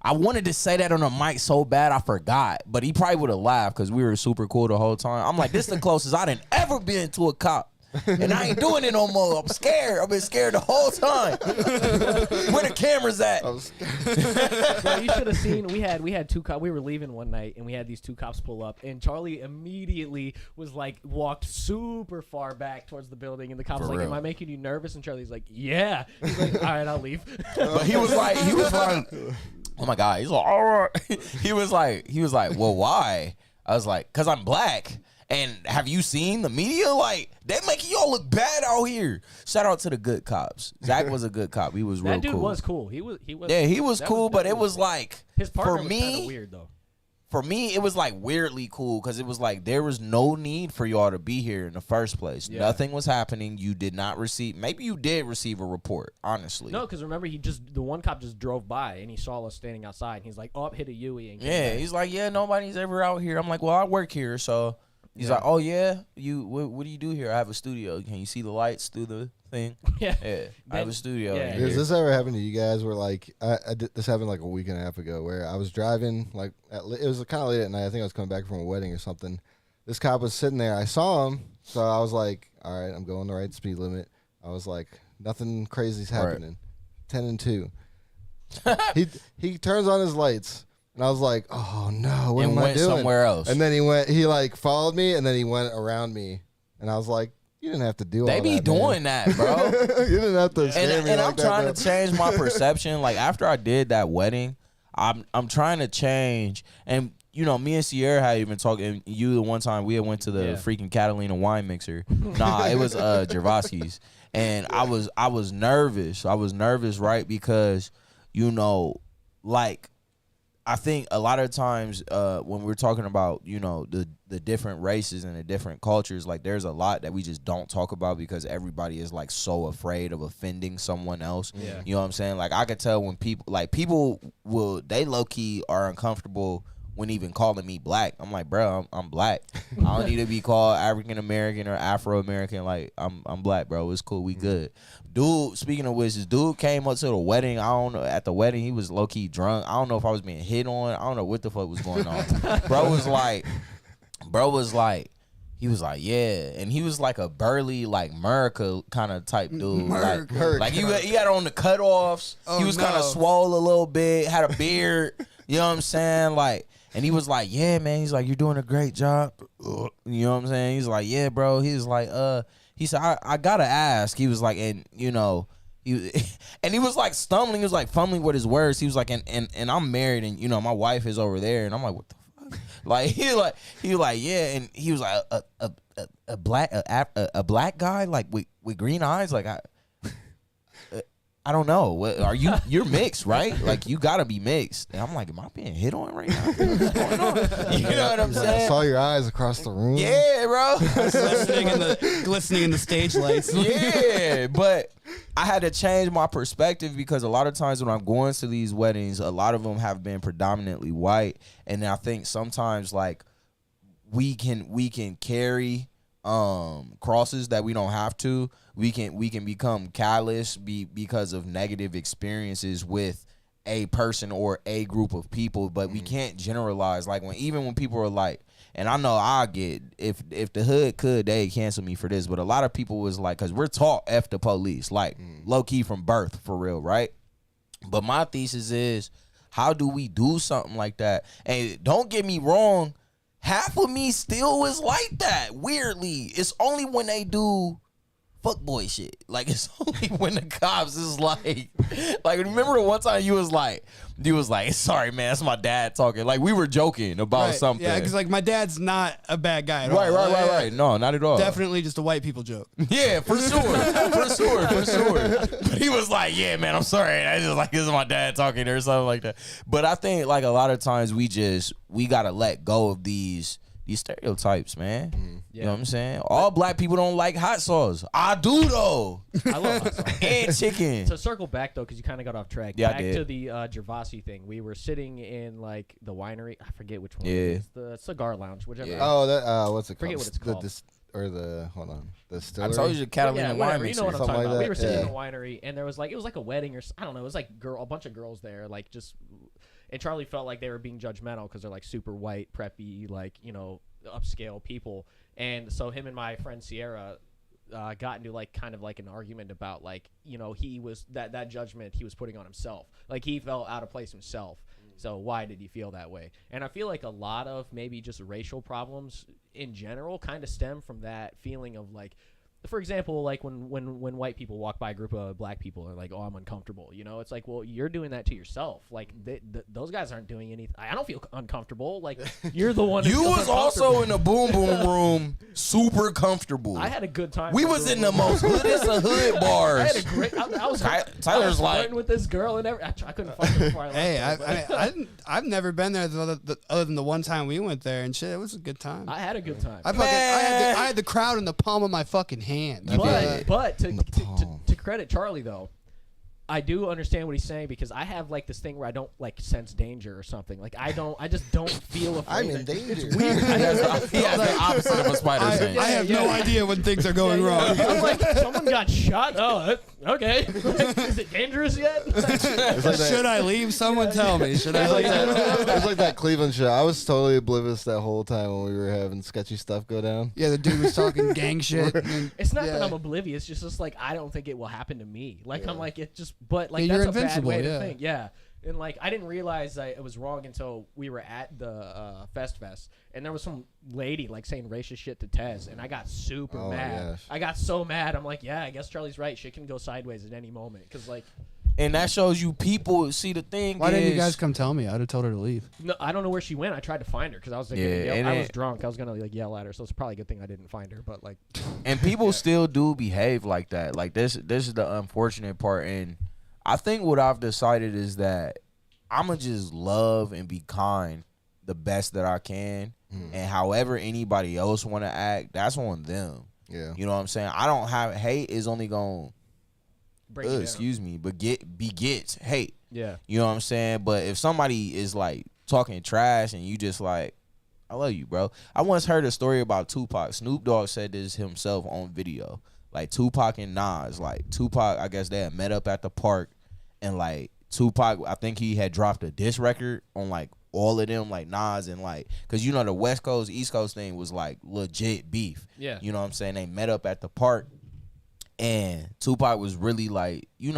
I wanted to say that on the mic so bad I forgot, but he probably would have laughed because we were super cool the whole time. I'm like, this is the closest I done ever been to a cop. And I ain't doing it no more. I'm scared. I've been scared the whole time. Where the cameras at?
Bro, you should have seen. We had two cops. We were leaving one night, and we had these two cops pull up, and Charlie immediately was like walked super far back towards the building, and the cops was like,
real.
"Am I making you nervous?" And Charlie's like, "Yeah." He's like, "All right, I'll leave."
But he was like, oh my God. He's like, all right. He was like, well, why? I was like, because I'm black. And have you seen the media? Like, they make y'all look bad out here. Shout out to the good cops. Zach was a good cop. He was real cool.
That dude was cool. He was.
Yeah, he was cool, but it was like,
his partner
for
was
me,
kind of weird though.
For me, it was like weirdly cool because it was like there was no need for y'all to be here in the first place. Yeah. Nothing was happening. You did not receive. Maybe you did receive a report. Honestly,
no, because remember the one cop just drove by and he saw us standing outside. And he's like, "Oh, hit a Yui." And
yeah, he's like, "Yeah, nobody's ever out here." I'm like, "Well, I work here, so." He's like, "Oh yeah, what do you do here?" I have a studio. Can you see the lights through the thing? Yeah, I have a studio.
Yeah.
Does this ever happen to you guys? Where like this happened like a week and a half ago, where I was driving it was kind of late at night. I think I was coming back from a wedding or something. This cop was sitting there. I saw him, so I was like, "All right, I'm going the right speed limit." I was like, "Nothing crazy's happening." 10 and 2. He turns on his lights. And I was like, "Oh no, what am I doing?"
Went somewhere else.
And then he like followed me, and then he went around me, and I was like, "You didn't have to do all that."
They be doing that, bro.
You didn't have to. Scare me
and
like
I'm
that,
trying
bro.
to change my perception. Like after I did that wedding, I'm trying to change. And you know, me and Sierra had even talking. You the one time we had went to the freaking Catalina wine mixer. Nah, it was Gervasi's, and I was nervous. I was nervous, right? Because you know, like. I think a lot of times when we're talking about, you know, the different races and the different cultures, like there's a lot that we just don't talk about because everybody is like so afraid of offending someone else. Yeah. You know what I'm saying? Like I could tell when people they low key are uncomfortable when even calling me black. I'm like, bro, I'm black. I don't need to be called African American or Afro American. Like I'm black, bro. It's cool. We good. Dude, speaking of which, this dude came up to the wedding. I don't know. At the wedding, he was low key drunk. I don't know if I was being hit on. I don't know what the fuck was going on. Bro was like, he was like, yeah, and he was like a burly, like America kind of type dude. Like he had on the cutoffs. Oh, he was kind of swole a little bit. Had a beard. You know what I'm saying? Like. And he was like, yeah, man. He's like, you're doing a great job. You know what I'm saying? He's like, yeah, bro. He's like, he said, I gotta ask. He was like, and you know, and he was like stumbling. He was like fumbling with his words. He was like, and I'm married, and you know, my wife is over there, and I'm like, what the fuck? Like he was like, yeah, and he was like a black guy like with green eyes, like I don't know. What are you? You're mixed, right? Like you gotta be mixed. And I'm like, am I being hit on right now? What's going on? You know what I'm
I
saying?
saw your eyes across the room.
Yeah, bro.
glistening in the stage lights.
Yeah, but I had to change my perspective because a lot of times when I'm going to these weddings, a lot of them have been predominantly white, and I think sometimes like we can carry crosses that we don't have to. We can become callous because of negative experiences with a person or a group of people, but we can't generalize. Like when people are like, and I know I get if the hood could, they'd cancel me for this, but a lot of people was like, because we're taught F the police, like low key from birth, for real, right? But my thesis is, how do we do something like that? And don't get me wrong, half of me still is like that. Weirdly, it's only when they do fuckboy shit. Like it's only when the cops is like remember one time you was like, sorry man, that's my dad talking. Like we were joking about something.
Yeah, because like my dad's not a bad guy at all.
Right. No, not at all.
Definitely just a white people joke.
Yeah, for sure. for sure. But he was like, yeah, man, I'm sorry. I just like, this is my dad talking or something like that. But I think like a lot of times we gotta let go of these stereotypes, man. You know what I'm saying? All black people don't like hot sauce. I do though.
I love hot sauce.
And chicken.
To circle back though, because you kind of got off track.
Yeah,
back
I did.
to the Gervasi thing. We were sitting in like the winery. I forget which one.
Yeah.
It is. The cigar lounge, whichever.
Yeah.
Oh, that what's it called?
Forget what it's called.
The
I
distillery.
told you the Catalina
whatever.
wine
You know what I'm
something
talking
like
about.
that.
We were sitting in
Yeah.
a winery, and there was like, it was like a wedding or I don't know. It was like a bunch of girls there, like just. And Charlie felt like they were being judgmental because they're like super white, preppy, like upscale people. And so him and my friend Sierra got into like kind of like an argument about like he was that judgment he was putting on himself. Like he felt out of place himself. So why did he feel that way? And I feel like a lot of maybe just racial problems in general kind of stem from that feeling of like, for example, like when white people walk by a group of black people and like, oh, I'm uncomfortable. It's like, well, you're doing that to yourself. Like those guys aren't doing anything. I don't feel uncomfortable. Like you're the one.
You was also in the boom boom room, super comfortable.
I had a good time.
We was in the most hoodest of hood bars.
I had a great. I was
Tyler's like
flirting with this girl and everything. I couldn't fuck her before I left.
Hey, I've never been there other than the one time we went there, and shit, it was a good time.
I had a good time.
I had the crowd in the palm of my fucking hand.
But to credit Charlie though, I do understand what he's saying because I have like this thing where I don't like sense danger or something. Like I just don't feel afraid.
I'm in danger.
It's weird.
he has the opposite of a spider sense.
I have no idea when things are going wrong.
I'm like, someone got shot. Oh, okay. Is it dangerous yet?
It's like
Should I leave? Someone tell me. Should I leave?
it was like that Cleveland show. I was totally oblivious that whole time when we were having sketchy stuff go down.
Yeah, the dude was talking gang shit.
It's not that I'm oblivious. It's just like I don't think it will happen to me. Like I'm like it just. But like
Yeah,
that's
you're
a bad
invincible,
way
yeah.
to think. Yeah. And like I didn't realize it was wrong until we were at the Fest, and there was some lady like saying racist shit to Tez, and I got super
Oh my
mad.
gosh.
I got so mad. I'm like, yeah, I guess Charlie's right. Shit can go sideways at any moment. Because like,
And that shows you people see the thing.
Why didn't you
is-
guys come tell me? I'd have told her to leave.
no, I don't know where she went. I tried to find her because I was like,
Yeah, and
I
it-
was drunk. I was gonna like yell at her, so it's probably a good thing I didn't find her. But like,
And people still do behave like that. Like this is the unfortunate part. And I think what I've decided is that I'ma just love and be kind the best that I can. And however anybody else wanna act, that's on them.
Yeah.
You know what I'm saying? I don't have hate is only gonna
break it down.
excuse me, but begets hate.
Yeah.
You know what I'm saying? But if somebody is like talking trash and you just like, I love you, bro. I once heard a story about Tupac. Snoop Dogg said this himself on video. Like Tupac and Nas. Like Tupac, I guess they had met up at the park, and like Tupac, I think he had dropped a diss record on like all of them, like Nas and like, cause the West Coast, East Coast thing was like legit beef.
Yeah.
You know what I'm saying? They met up at the park. And Tupac was really like, we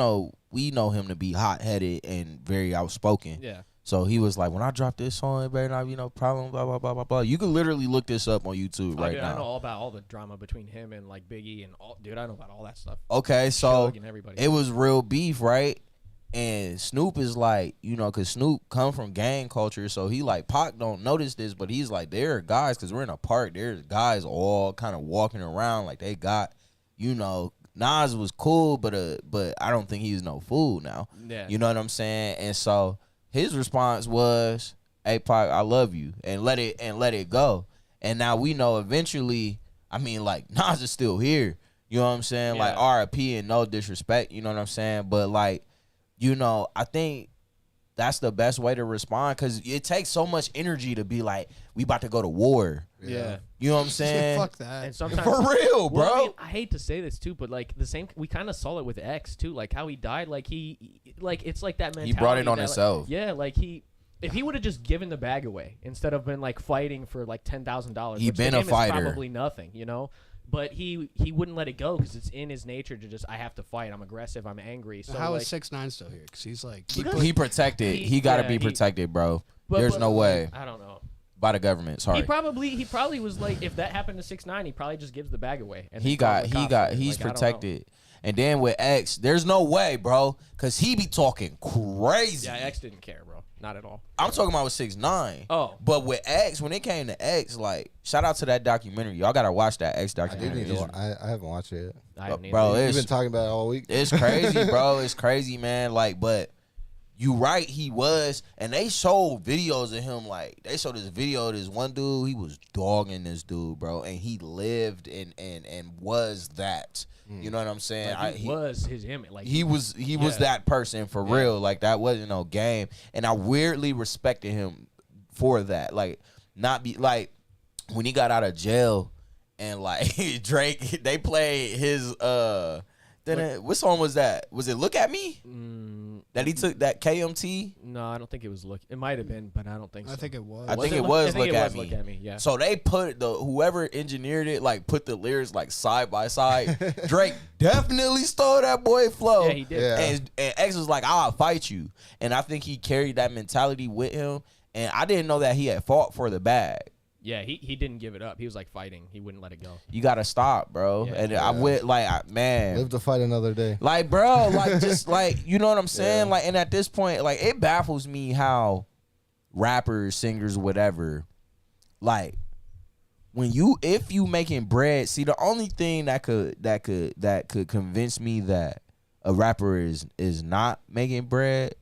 know him to be hot-headed and very outspoken.
Yeah.
So he was like, when I drop this song, it better not be no problem, blah, blah, blah, blah, blah. You can literally look this up on YouTube right
Dude,
now.
I know all about all the drama between him and like Biggie and all. Dude, I know about all that stuff.
Okay, so
Suge and everybody.
it was real beef, right? And Snoop is like, because Snoop come from gang culture, so he like, Pac don't notice this, but he's like, there are guys, because we're in a park, there's guys all kind of walking around like they got, Nas was cool, but I don't think he was no fool now.
Yeah.
You know what I'm saying? And so his response was, "Hey, Pac, I love you," and let it go. And now we know eventually. I mean, like Nas is still here. You know what I'm saying? Like R.I.P. and no disrespect. You know what I'm saying? But like, you know, I think that's the best way to respond because it takes so much energy to be like, we about to go to war.
Yeah.
You know what I'm saying?
Fuck that.
And sometimes
For real, bro.
Well, I mean, I hate to say this too, but like the same, we kind of saw it with X too, like how he died. Like it's like that mentality.
He brought it on
that,
himself.
Like, like if he would have just given the bag away instead of been like fighting for like $10,000,
He been a fighter.
Probably nothing, you know. But he wouldn't let it go because it's in his nature to just I have to fight. I'm aggressive. I'm angry. So
how
like,
is 6ix9ine still here? Because he's like
He protected. He got to be protected, bro. There's no way
I don't know.
by the government. Sorry.
He probably was like, if that happened to 6ix9ine, he probably just gives the bag away. And
He's
like,
protected. And then with X, there's no way, bro, because he be talking crazy.
Yeah, X didn't care, bro. Not at all.
I'm talking about with 6ix9ine.
Oh.
But with X, when it came to X, like, shout out to that documentary. Y'all got to watch that X
I do
documentary.
need to. I haven't watched it yet.
I haven't
Bro,
either.
You've been talking about it all week.
It's crazy, bro. It's crazy, man. Like, but you right, he was. And they showed videos of him. Like, they showed this video of this one dude. He was dogging this dude, bro. And he lived and was that. You know what I'm saying?
Like, he was his image. Like
he was that person for real. Like, that wasn't no game. And I weirdly respected him for that. Like, not be like when he got out of jail and like Drake, they played his what song was that? Was it Look at Me? That he took that KMT?
No, I don't think it was Look. It might have been, but I don't think so.
I think it was.
I think it was Look at Me.
Look at Me. Yeah.
So they put whoever engineered it, like put the lyrics like side by side. Drake definitely stole that boy flow.
Yeah, he did.
Yeah.
And X was like, I'll fight you. And I think he carried that mentality with him. And I didn't know that he had fought for the bag.
Yeah, he didn't give it up. He was like fighting. He wouldn't let it go.
You gotta stop, bro.
Yeah.
And I went like, man,
Live to fight another day.
like, bro, like just like, you know what I'm saying? Like, and at this point, like, it baffles me how rappers, singers, whatever, like, if you making bread, see, the only thing that could convince me that a rapper is not making bread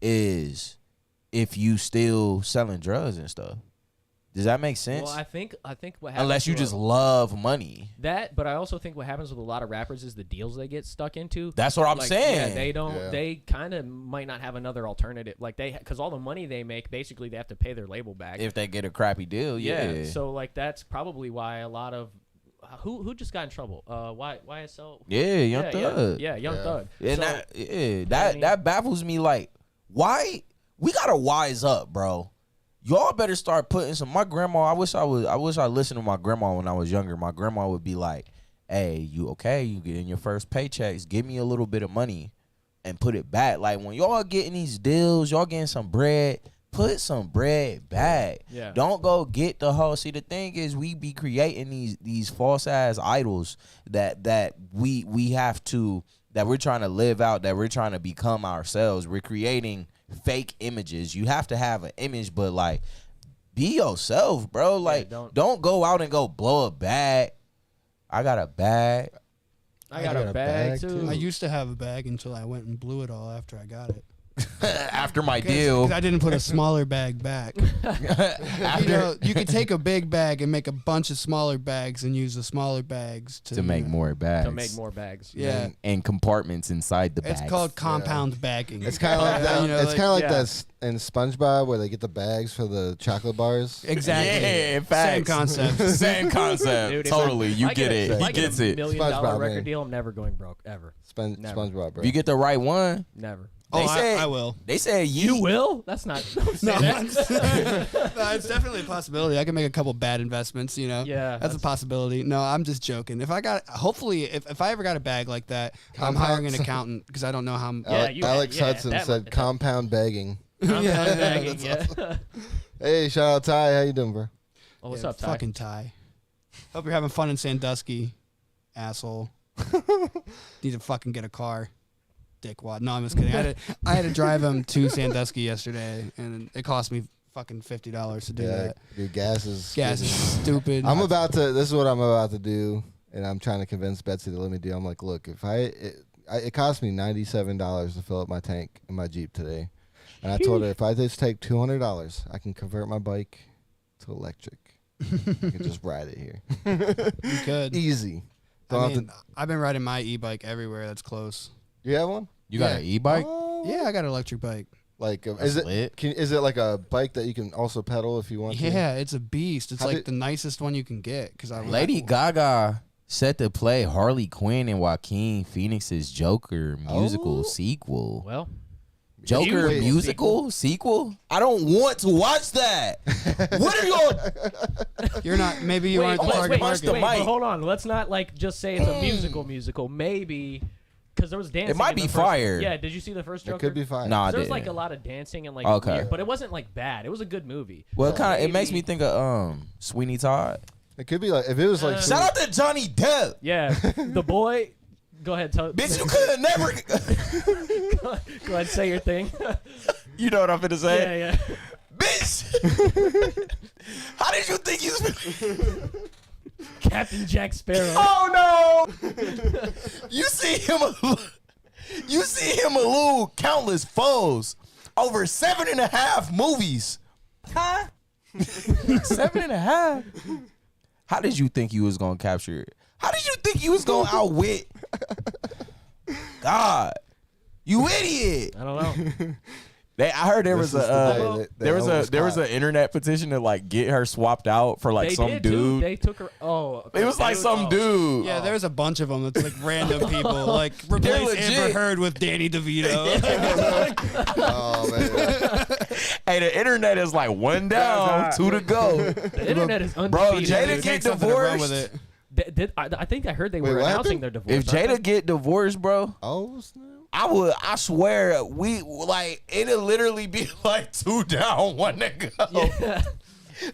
is if you still selling drugs and stuff. Does that make sense?
Well, I think what happens
Unless you
to
just love money.
that, but I also think what happens with a lot of rappers is the deals they get stuck into.
That's what I'm
Like,
saying.
Yeah, they don't.
Yeah.
They kind of might not have another alternative. Like because all the money they make, basically they have to pay their label back.
If they get a crappy deal, yeah.
So like that's probably why a lot of who just got in trouble. YSL.
Yeah, Young Thug.
Yeah, Young Thug.
And
So,
that baffles me. Like, why we gotta wise up, bro? Y'all better start putting some. My grandma, I wish I listened to my grandma when I was younger. My grandma would be like, "Hey, you okay? You getting your first paychecks? Give me a little bit of money and put it back. Like when y'all getting these deals, y'all getting some bread, put some bread back.
Yeah.
Don't go get the whole. See, the thing is, we be creating these false ass idols that we have to, that we're trying to live out, that we're trying to become ourselves. We're creating fake images. You have to have an image, but like, be yourself, bro. Like, don't go out and go blow a bag. I got a bag.
I got a bag too.
I used to have a bag until I went and blew it all after I got it.
After my deal.
I didn't put a smaller bag back. You could take a big bag and make a bunch of smaller bags and use the smaller bags
to make more bags.
To make more bags.
Yeah.
And compartments inside the bags.
It's called compound bagging.
It's kind of like that. It's kind of like
yeah.
that in SpongeBob where they get the bags for the chocolate bars.
Exactly.
Yeah, in fact.
Same concept.
Same concept.
Dude, if
Totally. You
I
get it.
If
He
I get
gets
a
it.
$1 million
SpongeBob,
record
man.
deal, I'm never going broke ever. Never.
SpongeBob, bro.
If you get the right one,
Never.
they said,
I will.
They said
You will? That's not. Don't say
No,
that.
No, it's definitely a possibility. I can make a couple bad investments, you know.
Yeah,
that's a possibility. No, I'm just joking. If I ever got a bag like that, I'm hiring an accountant because I don't know how.
Alex Hudson
that
said
one-
compound bagging.
Compound
Yeah,
bagging, yeah.
Hey, shout out Ty. How you doing, bro?
Oh, what's
Yeah,
up, Ty?
Fucking Ty. Hope you're having fun in Sandusky, asshole. Need to fucking get a car. Dickwad. No, I'm just kidding. I had to drive him to Sandusky yesterday, and it cost me fucking $50 to do that.
Dude, gas is
Gas is stupid.
This is what I'm about to do, and I'm trying to convince Betsy to let me do. I'm like, look, if it cost me $97 to fill up my tank in my Jeep today, and I told her if I just take $200, I can convert my bike to electric. I can just ride it here.
You could.
Easy.
I've been riding my e-bike everywhere that's close.
You have one?
You got an e-bike?
Yeah, I got an electric bike.
Like,
That's lit.
is it like a bike that you can also pedal if you want to?
Yeah, it's a beast. It's like the nicest one you can get.
Lady Gaga set to play Harley Quinn in Joaquin Phoenix's Joker musical sequel.
Well,
Joker musical sequel? I don't want to watch that. What are you?
You're not. Maybe you aren't the target market.
Wait, but hold on. Let's not like just say it's a musical. Maybe because there was dancing.
It might be fire.
Yeah. Did you see the first Joker?
It could be fire.
Nah,
There was like a lot of dancing and like weird, but it wasn't like bad. It was a good movie.
Well, it makes me think of Sweeney Todd.
It could be like if it was like.
Shout out to Johnny Depp.
Yeah, the boy. Go ahead,
Bitch, you could have never.
Go ahead, say your thing.
You know what I'm finna say?
Yeah.
Bitch, how did you think you was?
Captain Jack Sparrow.
Oh no! You see him elude countless foes over 7.5 movies. Huh? 7.5. How did you think you was gonna capture it? How did you think you was gonna outwit? God, you idiot!
I don't know.
I heard there was an internet petition to like get her swapped out for like some dude.
Too. They took her.
It was like some dude.
Yeah, there's a bunch of them. That's like random people. Like replace Amber Heard with Danny DeVito.
Oh man.
Hey, the internet is like one down, two to go.
The internet is undefeated.
Bro, Jada get divorced.
With it.
I think I heard they were announcing their divorce.
If Jada get divorced, bro,
Snap.
I swear, it'll literally be like 2 down, 1 to go.
Yeah.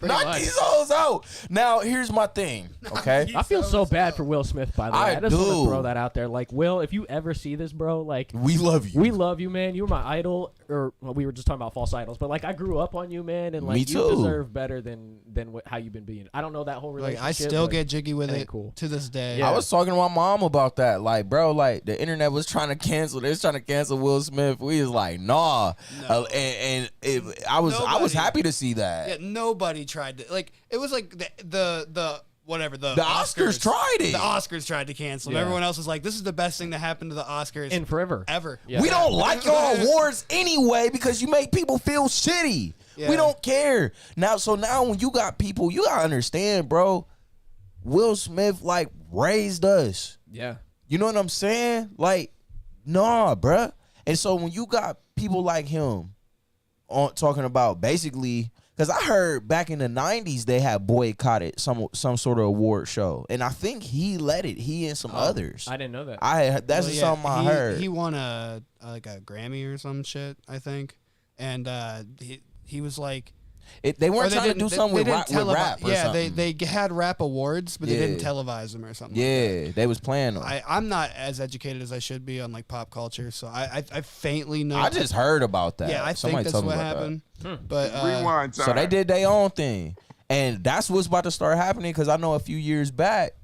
Knock these hoes out. Now, here's my thing, okay?
I feel so bad for Will Smith, by the way. I just want to throw that out there. Like, Will, if you ever see this, bro, like...
We love you.
We love you, man. You were my idol. Or, well, we were just talking about false idols. But, like, I grew up on you, man. And, like,
Me
you
too.
deserve better than how you've been being. I don't know that whole relationship.
Like, I still get jiggy with it
cool.
to this day.
Yeah.
I was talking to my mom about that. Like, bro, like, the internet was trying to cancel. They was trying to cancel Will Smith. We was like, nah.
No.
I was happy to see that.
Yeah, nobody tried to. Like, it was like the
Oscars tried it.
The Oscars tried to cancel.
Yeah.
Everyone else was like, this is the best thing that happened to the Oscars
in forever.
Ever.
Yeah.
We don't like your awards anyway because you make people feel shitty.
Yeah.
We don't care. Now when you got people, you gotta understand, bro. Will Smith like raised us.
Yeah.
You know what I'm saying? Like, nah, bruh. And so when you got people like him talking about basically, because I heard back in the 90s they had boycotted some sort of award show, and I think he led it. He and some others.
I didn't know that.
That's just something I heard.
He won a Grammy or some shit, I think, and he was like.
They weren't trying to do something with rap or something.
They had rap awards, but they didn't televise them or something.
Yeah,
like that.
they was playing them.
I'm not as educated as I should be on like pop culture, so I faintly know.
I just heard about that.
Yeah, I
Somebody
think that's
told me
what
about
happened.
that.
But
Rewind time.
So they did their own thing, and that's what's about to start happening. Because I know a few years back,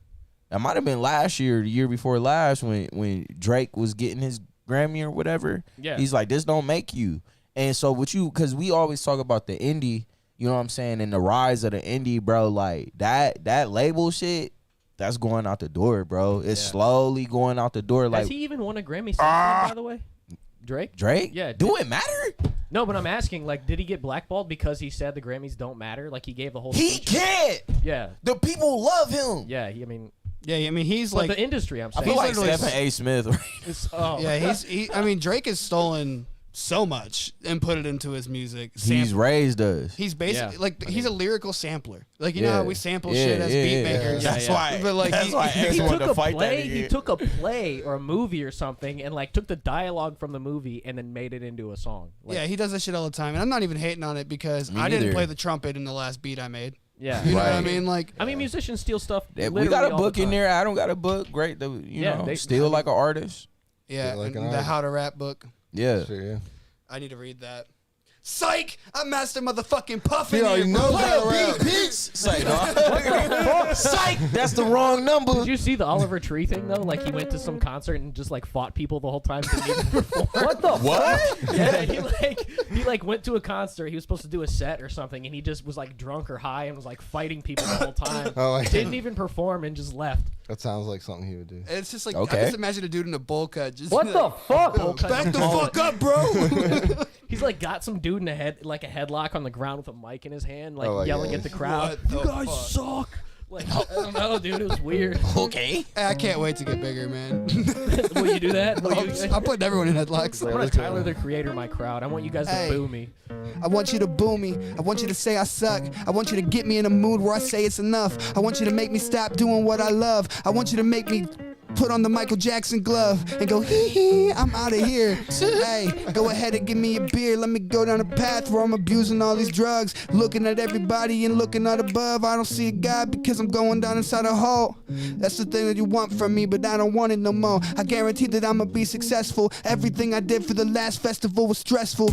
it might have been last year, the year before last, when Drake was getting his Grammy or whatever.
Yeah,
he's like, this don't make you. And so because we always talk about the indie. You know what I'm saying? And the rise of the indie, bro, like that label shit, that's going out the door, bro. It's slowly going out the door. Like,
has he even won a Grammy since then, by the way? Drake? Yeah.
Do it matter?
No, but I'm asking, like, did he get blackballed because he said the Grammys don't matter? Like, he gave the whole
He
speech?
can't.
Yeah.
The people love him.
Yeah,
he's
but
like
the industry, I'm
I
saying.
feel like Stephen A. Smith.
Yeah, Drake has stolen so much and put it into his music.
He's raised us.
He's basically he's a lyrical sampler. Like you know how we sample shit as beat makers.
That's why.
But like
that's why
he
everyone
took
to
a
fight
play.
that nigga.
He took a play or a movie or something and like took the dialogue from the movie and then made it into a song. Like,
he does that shit all the time, and I'm not even hating on it because I didn't play the trumpet in the last beat I made.
Yeah,
you know what I mean. Like,
musicians steal stuff.
We got a book in there. I don't got a book. Great, you know,
they
steal like an artist.
Yeah,
like
the How to Rap book.
Yeah.
Sure, yeah.
I need to read that. Psych! I'm Master Motherfucking Puffin.
He already
here,
knows
bro.
how to rap.
Bitch. Say, no. Psych. That's the wrong number.
Did you see the Oliver Tree thing though? Like he went to some concert and just like fought people the whole time. Didn't even perform.
What the
What?
Yeah, he went to a concert. He was supposed to do a set or something, and he just was like drunk or high and was like fighting people the whole time.
Oh, yeah.
Didn't even perform and just left.
That sounds like something he would do.
It's just like,
Okay.
I just imagine a dude in a bowl cut. Just
What the fuck?
Back the fuck up, bro.
He's like got some dude in a headlock on the ground with a mic in his hand, like
Oh,
yelling
yeah.
at the crowd.
What the
You guys
fuck?
suck. Like I don't know, dude. It was weird.
Okay.
I can't wait to get bigger, man.
Will you do that?
I'm putting everyone in headlocks.
I'm gonna Tyler the Creator my crowd. I want you guys to
Hey.
boo me.
I want you to boo me. I want you to say I suck. I want you to get me in a mood where I say it's enough. I want you to make me stop doing what I love. I want you to make me put on the Michael Jackson glove and go, hee hee, I'm out of here. Hey, go ahead and give me a beer. Let me go down a path where I'm abusing all these drugs, looking at everybody and looking out above. I don't see a God because I'm going down inside a hole. That's the thing that you want from me, but I don't want it no more. I guarantee that I'ma be successful. Everything I did for the last festival was stressful,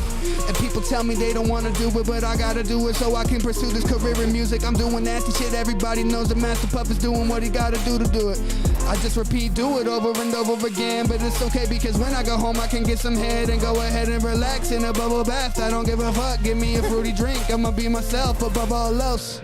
and people tell me they don't want to do it, but I gotta do it so I can pursue this career in music. I'm doing nasty shit. Everybody knows that Master Puff is doing what he gotta do to do it. I just repeat, do it over and over again, but it's okay because when I go home I can get some head and go ahead and relax in a bubble bath. I don't give a fuck, give me a fruity drink, I'ma be myself above all else.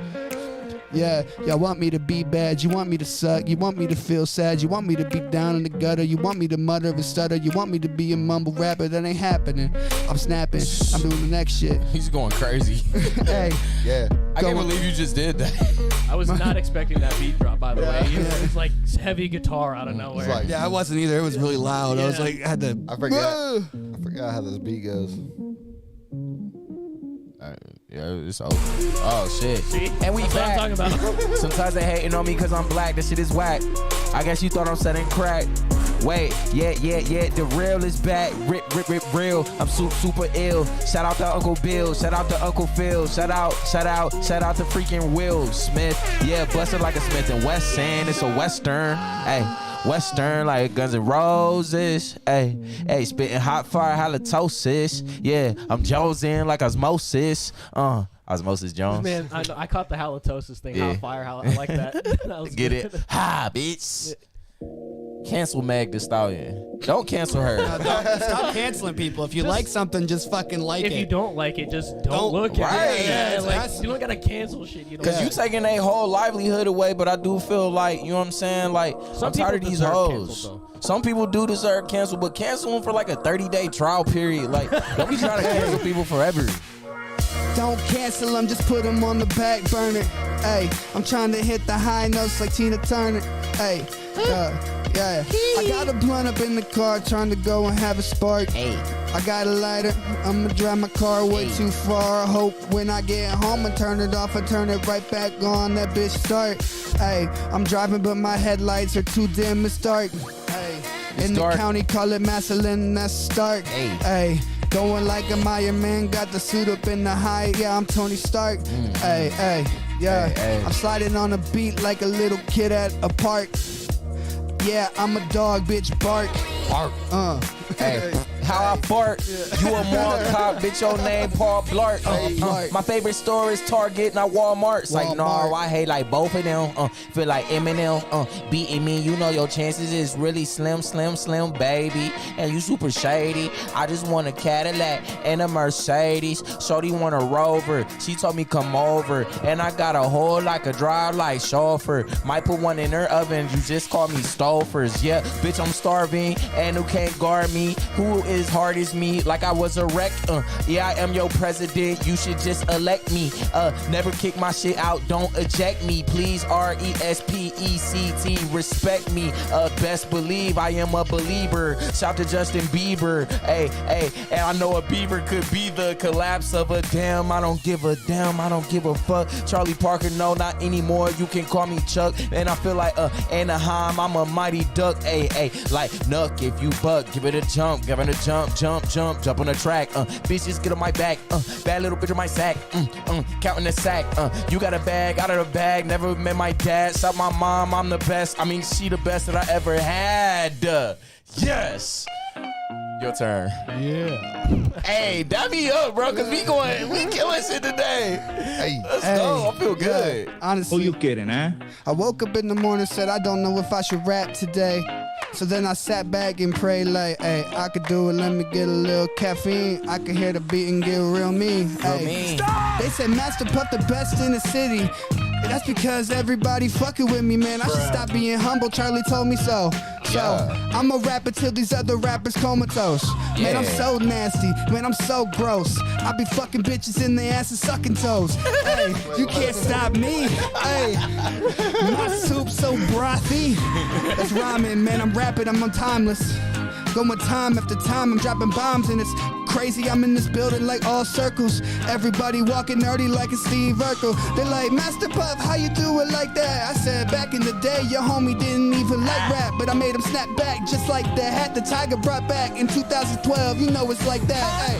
Yeah, y'all want me to be bad, you want me to suck, you want me to feel sad, you want me to be down in the gutter, you want me to mutter and stutter, you want me to be a mumble rapper. That ain't happening. I'm snapping, I'm doing the next shit.
He's going crazy.
Hey,
Yeah.
I can't believe you just did that.
I was not expecting that beat drop, by the way. It was like heavy guitar out of nowhere.
It's like,
yeah, I wasn't either. It was really loud. I was
Yeah.
like, I had to.
I forgot how this beat goes.
Yeah, it's over. Oh shit.
See?
And we
That's what I'm
back.
talking about.
Sometimes they hating on me cause I'm black. This shit is whack. I guess you thought I'm setting crack. Wait, yeah, the real is back. Rip, real. I'm super ill. Shout out to Uncle Bill. Shout out to Uncle Phil. Shout out to freaking Will Smith. Yeah, busted like a Smith and Wesson. It's a Western. Hey. Western like Guns N' Roses, hey, spitting hot fire halitosis. Yeah, I'm Jonesing like osmosis. Osmosis Jones.
Man, I caught the halitosis thing.
Yeah.
Hot fire. I like that. That was
Get
good.
it? Ha, bitch. Cancel Meg Thee Stallion. Don't cancel her.
Stop canceling people. If you like something, just fucking like
If
it.
you don't like it, just don't
Don't-
look at
Right.
it. Yeah, like
That's-
you don't gotta cancel shit. You don't.
Cause you taking a whole livelihood away, but I do feel like, you know what I'm saying? Like,
Some
I'm tired of
people
these
deserve
hoes.
cancel,
Some people do deserve cancel, but cancel them for like a 30-day trial period. Like, don't be trying to cancel people forever.
Don't cancel them, just put them on the back burner. Hey, I'm trying to hit the high notes like Tina Turner. Hey, yeah. I got a blunt up in the car, trying to go and have a spark.
Hey.
I got a lighter, I'ma drive my car way too far. I hope when I get home and turn it off, I turn it right back on, that bitch start. Hey, I'm driving but my headlights are too dim to start. Hey, in the
dark.
county call it Massillon, that's Stark.
Hey.
Going like a Iron Man, got the suit up in the high, yeah, I'm Tony Stark. Hey, yeah,
Hey.
I'm sliding on a beat like a little kid at a park. Yeah, I'm a dog, bitch, bark.
Hey, how I fart. You a mall cop, bitch, your name Paul Blart.
Blart.
My favorite store is Target, not Walmart. It's like, no,
Walmart.
I hate like both of them. Feel like Eminem, beating me. You know your chances is really slim, baby. And you super shady. I just want a Cadillac and a Mercedes. Shorty want a Rover. She told me come over. And I got a hole like a drive like chauffeur. Might put one in her oven. You just call me Stolfers. Yeah, bitch, I'm starving. And who can't guard me? Who is hard as me? Like I was a wreck. Yeah, I am your president. You should just elect me. Never kick my shit out. Don't eject me. Please, RESPECT. Respect me. Best believe I am a believer. Shout to Justin Bieber. Hey. And I know a beaver could be the collapse of a dam. I don't give a damn. I don't give a fuck. Charlie Parker, no, not anymore. You can call me Chuck. And I feel like Anaheim. I'm a mighty duck. Hey. Like Nuck, if you buck, give it a jump. Give it a jump on the track. Bitches get on my back. Bad little bitch on my sack. Counting the sack. You got a bag out of the bag. Never met my dad. Stop my mom. I'm the best. I mean, she the best that I ever had. Yes. Your turn.
Yeah.
Hey, dab me up, bro, because we killing shit today.
Hey.
Let's go. I feel good.
Yeah, honestly.
Who you kidding, huh?
I woke up in the morning, said I don't know if I should rap today. So then I sat back and prayed like, hey, I could do it, let me get a little caffeine. I could hear the beat and get real mean. Hey. They said Master Puff the best in the city. That's because everybody fucking with me, man. I should stop being humble, Charlie told me so. So, I'm a rapper till these other rappers comatose. Man, I'm so nasty, man, I'm so gross. I be fucking bitches in their ass and sucking toes. Hey, you can't stop me. Hey, my soup so brothy. That's rhyming, man, I'm rapping, I'm timeless. Going time after time, I'm dropping bombs and it's crazy. I'm in this building like all circles. Everybody walking nerdy like a Steve Urkel. They're like, Master Puff, how you do it like that? I said, back in the day, your homie didn't even like rap, but I made him snap back just like the hat the Tiger brought back in 2012. You know it's like that.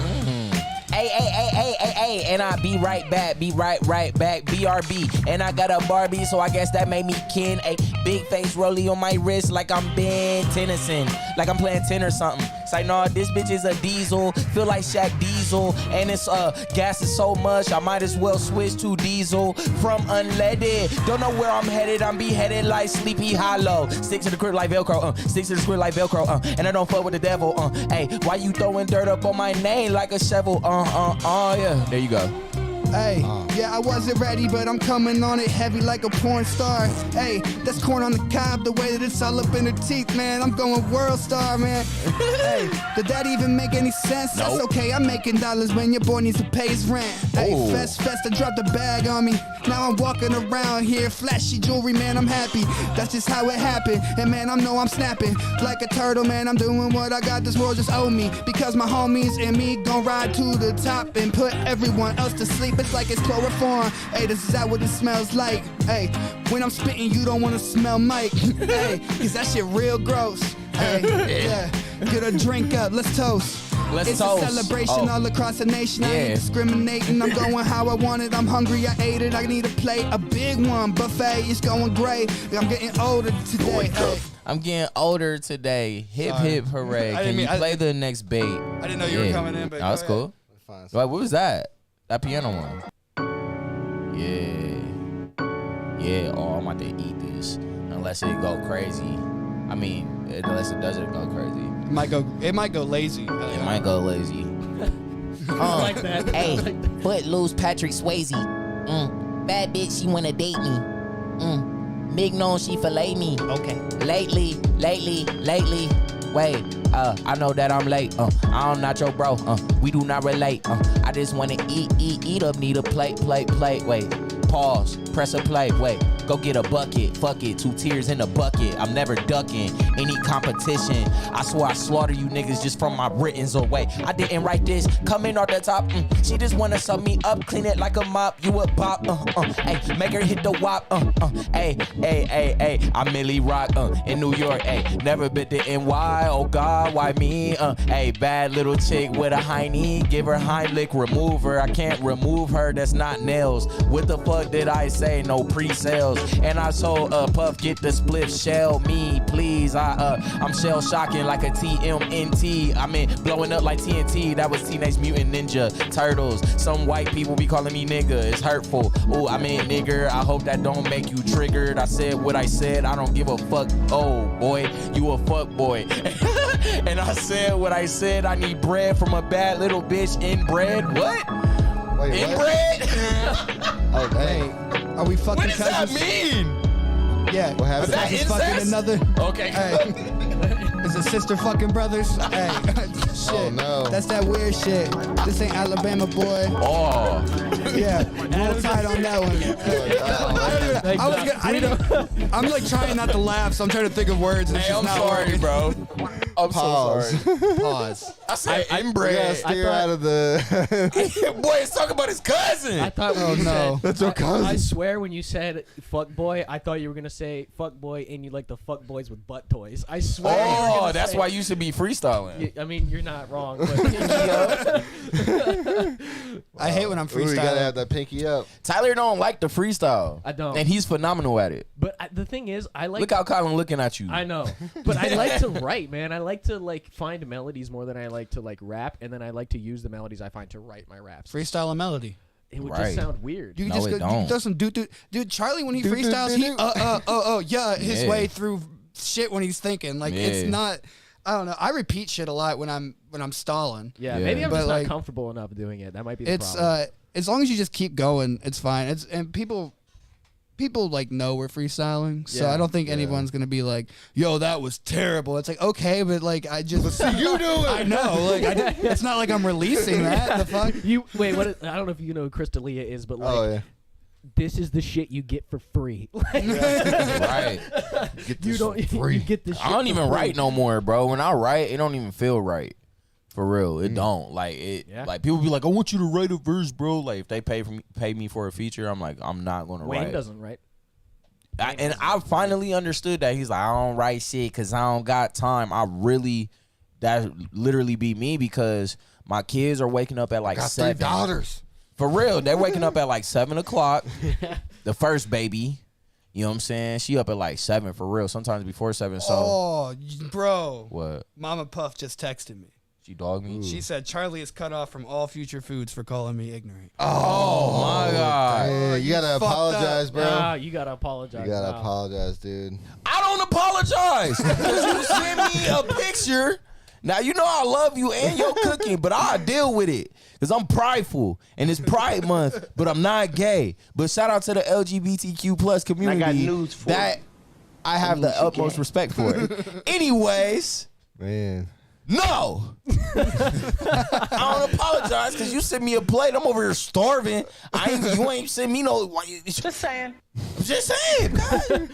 Hey, and I be right back, right back, BRB. And I got a Barbie, so I guess that made me kin. A big face rollie on my wrist like I'm Ben Tennyson, like I'm playing 10 or something. It's like, nah, this bitch is a diesel, feel like Shaq Diesel. And it's gas is so much, I might as well switch to diesel from unleaded. Don't know where I'm headed, I'm beheaded like Sleepy Hollow. Stick to the crib like Velcro, stick to the script like Velcro, and I don't fuck with the devil, Hey, why you throwing dirt up on my name like a shovel, yeah. There you go.
Hey, yeah, I wasn't ready, but I'm coming on it heavy like a porn star. Hey, that's corn on the cob, the way that it's all up in her teeth, man. I'm going world star, man. Hey, did that even make any sense?
Nope.
That's okay, I'm making dollars when your boy needs to pay his rent. Hey, fest, I dropped a bag on me. Now I'm walking around here, flashy jewelry, man, I'm happy. That's just how it happened, and man, I know I'm snapping like a turtle, man. I'm doing what I got, this world just owe me. Because my homies and me gon' ride to the top and put everyone else to sleep. It's like it's chloroform. Hey, this is how what it smells like. Hey, when I'm spitting, you don't wanna smell Mike. Hey, cause that shit real gross. Hey, yeah, get a drink up, let's toast. It's a celebration all across the nation. I ain't discriminating. I'm going how I want it. I'm hungry. I ate it. I need a plate, a big one. Buffet is going great. I'm getting older today. Hey.
I'm getting older today. Hip hip hooray! Can you play the next beat?
I didn't know you were coming in, but
that's cool.
Fine.
Like, what was that? That piano one. Yeah. Oh, I'm about to eat this. Unless it go crazy. I mean, unless it doesn't go crazy.
It might go lazy.
It might go lazy.
Like that.
Hey, footloose Patrick Swayze. Bad bitch, she wanna date me. Big known, she fillet me. Okay. Lately. Wait, I know that I'm late. I'm not your bro. We do not relate. I just wanna eat up. Need a plate. Wait, pause. Press a play. Wait, go get a bucket. Fuck it, 2 tears in a bucket. I'm never ducking any competition. I swear I slaughter you niggas just from my writtens away. I didn't write this. Coming off the top. She just wanna sub me up, clean it like a mop. You a bop. Hey, make her hit the wop. Hey. I'm Millie Rock. In New York. Hey, never been to NY. Oh God, why me? Hey, bad little chick with a hiney. Give her Heimlich, remove her. I can't remove her. That's not nails. What the fuck did I say? No pre-sales. And I told Puff, get the spliff, shell me, please. I'm shell shocking like a TMNT. I mean, blowing up like TNT. That was Teenage Mutant Ninja Turtles. Some white people be calling me nigga. It's hurtful. Ooh, I mean nigger. I hope that don't make you triggered. I said what I said. I don't give a fuck. Oh boy, you a fuck boy. And I said what I said. I need bread from a bad little bitch. Inbred. What?
Wait,
Inbred?
Oh, dang.
Are we fucking
What does that
cousins?
mean?
Yeah.
What happened?
Is that
Cousins fucking
incest?
another.
Okay.
Hey. Is it sister fucking brothers? Hey. Shit.
Oh, no.
That's that weird shit. This ain't Alabama, boy.
Oh.
Yeah. Roll tide on that one. I'm like trying not to laugh, so I'm trying to think of words. And it's
Hey,
just
I'm
not
sorry,
working.
bro. I'm
Pause.
so sorry.
Pause.
I said
You
inbred.
gotta steer out of the.
Boy, it's talking about his cousin.
I thought when you
no.
said,
That's your cousin.
I swear when you said fuck boy, I thought you were gonna say fuck boy and you like the fuck boys with butt toys. I swear. you were
Oh,
gonna
that's
say-
why you should be freestoling.
I mean, you're not wrong. But
I hate when I'm
Ooh, you gotta
freestyling.
have that pinky up.
Tyler don't like the freestyle.
I don't.
And he's phenomenal at it.
But the thing is, I like.
Look how Colin looking at you.
I know, but I like to write, man. I like to like find melodies more than I like to like rap, and then I like to use the melodies I find to write my raps.
Freestyle a melody.
It would
Right.
just sound weird.
You can
No,
just
it
go, you
don't.
can do some dude. Charlie when he
Do, do,
freestyles,
do,
he
do.
yeah his
Yeah.
way through shit when he's thinking. Like it's
Yeah.
not. I don't know. I repeat shit a lot when I'm stalling.
Yeah,
Yeah.
maybe I'm
But,
just
like,
not comfortable enough doing it. That might be the
It's
problem.
as long as you just keep going, it's fine. And people like know we're freestyling, so
Yeah.
I don't think anyone's gonna be like, "Yo, that was terrible." It's like okay, but like I just
You do it.
I know, like it's not like I'm releasing that. The fuck.
You wait. What? I don't know if you know who Chris D'Elia is, but like,
Oh yeah.
this is the shit you get for free. Like,
Right.
you don't. You get the shit.
I don't
for
even
free.
write no more, bro. When I write, it don't even feel right. For real, it don't. Like it.
Yeah.
Like people be like, "I want you to write a verse, bro." Like if they pay me for a feature, I'm like, I'm not gonna
Wayne
write.
doesn't write.
And I finally understood that. He's like, I don't write shit because I don't got time. That literally be me because my kids are waking up at like
Got
7.
3 daughters.
For real, they're waking up at like 7 o'clock. The first baby, you know what I'm saying? She up at like 7 for real. Sometimes before 7. So
Oh, bro,
what?
Mama Puff just texted me.
She dogged me.
She said Charlie is cut off from all future foods for calling me ignorant.
Oh my god!
Yeah, you gotta
fucked up.
apologize, bro.
Nah, you gotta apologize.
You gotta
now.
apologize, dude.
I don't apologize because you send me a picture. Now you know I love you and your cooking, but I'll deal with it because I'm prideful and it's Pride Month. But I'm not gay. But shout out to the LGBTQ plus community.
I got news for
that I have the utmost respect for it. Anyways,
Man.
no, I don't apologize because you sent me a plate. I'm over here starving. You ain't send me no.
Just saying.
I'm just saying, God.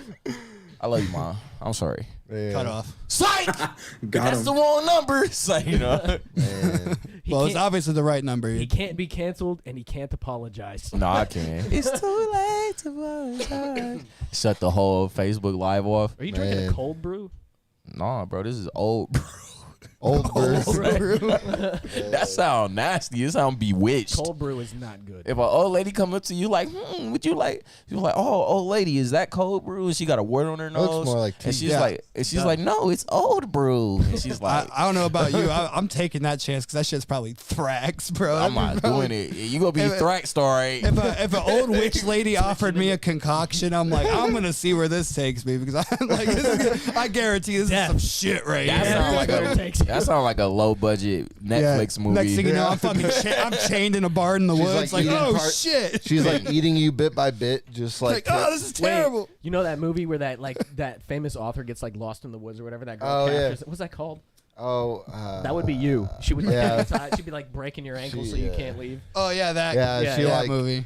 I love you, Mom. I'm sorry.
Man.
Cut off.
Psych! That's the wrong number. Psych, you know?
Man.
He
Well, it's
can't-
obviously the right number.
He can't be canceled, and he can't apologize.
No, I can't. It's too late to apologize. Shut the whole Facebook Live off.
Are you drinking
Man.
a cold brew?
Nah, bro, this is old, bro.
Old birds.
That sound nasty. It sound bewitched.
Cold brew is not good.
If an old lady come up to you like, would you like? You're like, oh, old lady, is that cold brew? And she got a wart on her
Looks
nose.
more like
and
tea.
she's
Yeah.
like, no, it's old brew. And she's like,
I don't know about you. I'm taking that chance because that shit's probably thrax, bro.
I'm not doing it. You gonna be
If-
thrack star, right?
If an old witch lady offered me a concoction, I'm like, I'm gonna see where this takes me because I guarantee this is some shit right
That
here.
sound like
Where it takes you.
that sound like a low budget Netflix movie.
Next thing you know,
Yeah.
I'm fucking I'm chained in a bar in the
She's
woods.
like
Like,
eating
oh
part-
shit.
She's like eating you bit by bit, just like.
Like, oh, this is
Wait,
terrible.
you know that movie where that famous author gets like lost in the woods or whatever? That girl
Oh, yeah.
captures. What's that called?
That
Would be you. She would
Yeah.
she'd be like breaking your ankle so
She,
you can't leave.
Oh yeah, that.
Yeah,
Yeah,
she
that
like.
movie.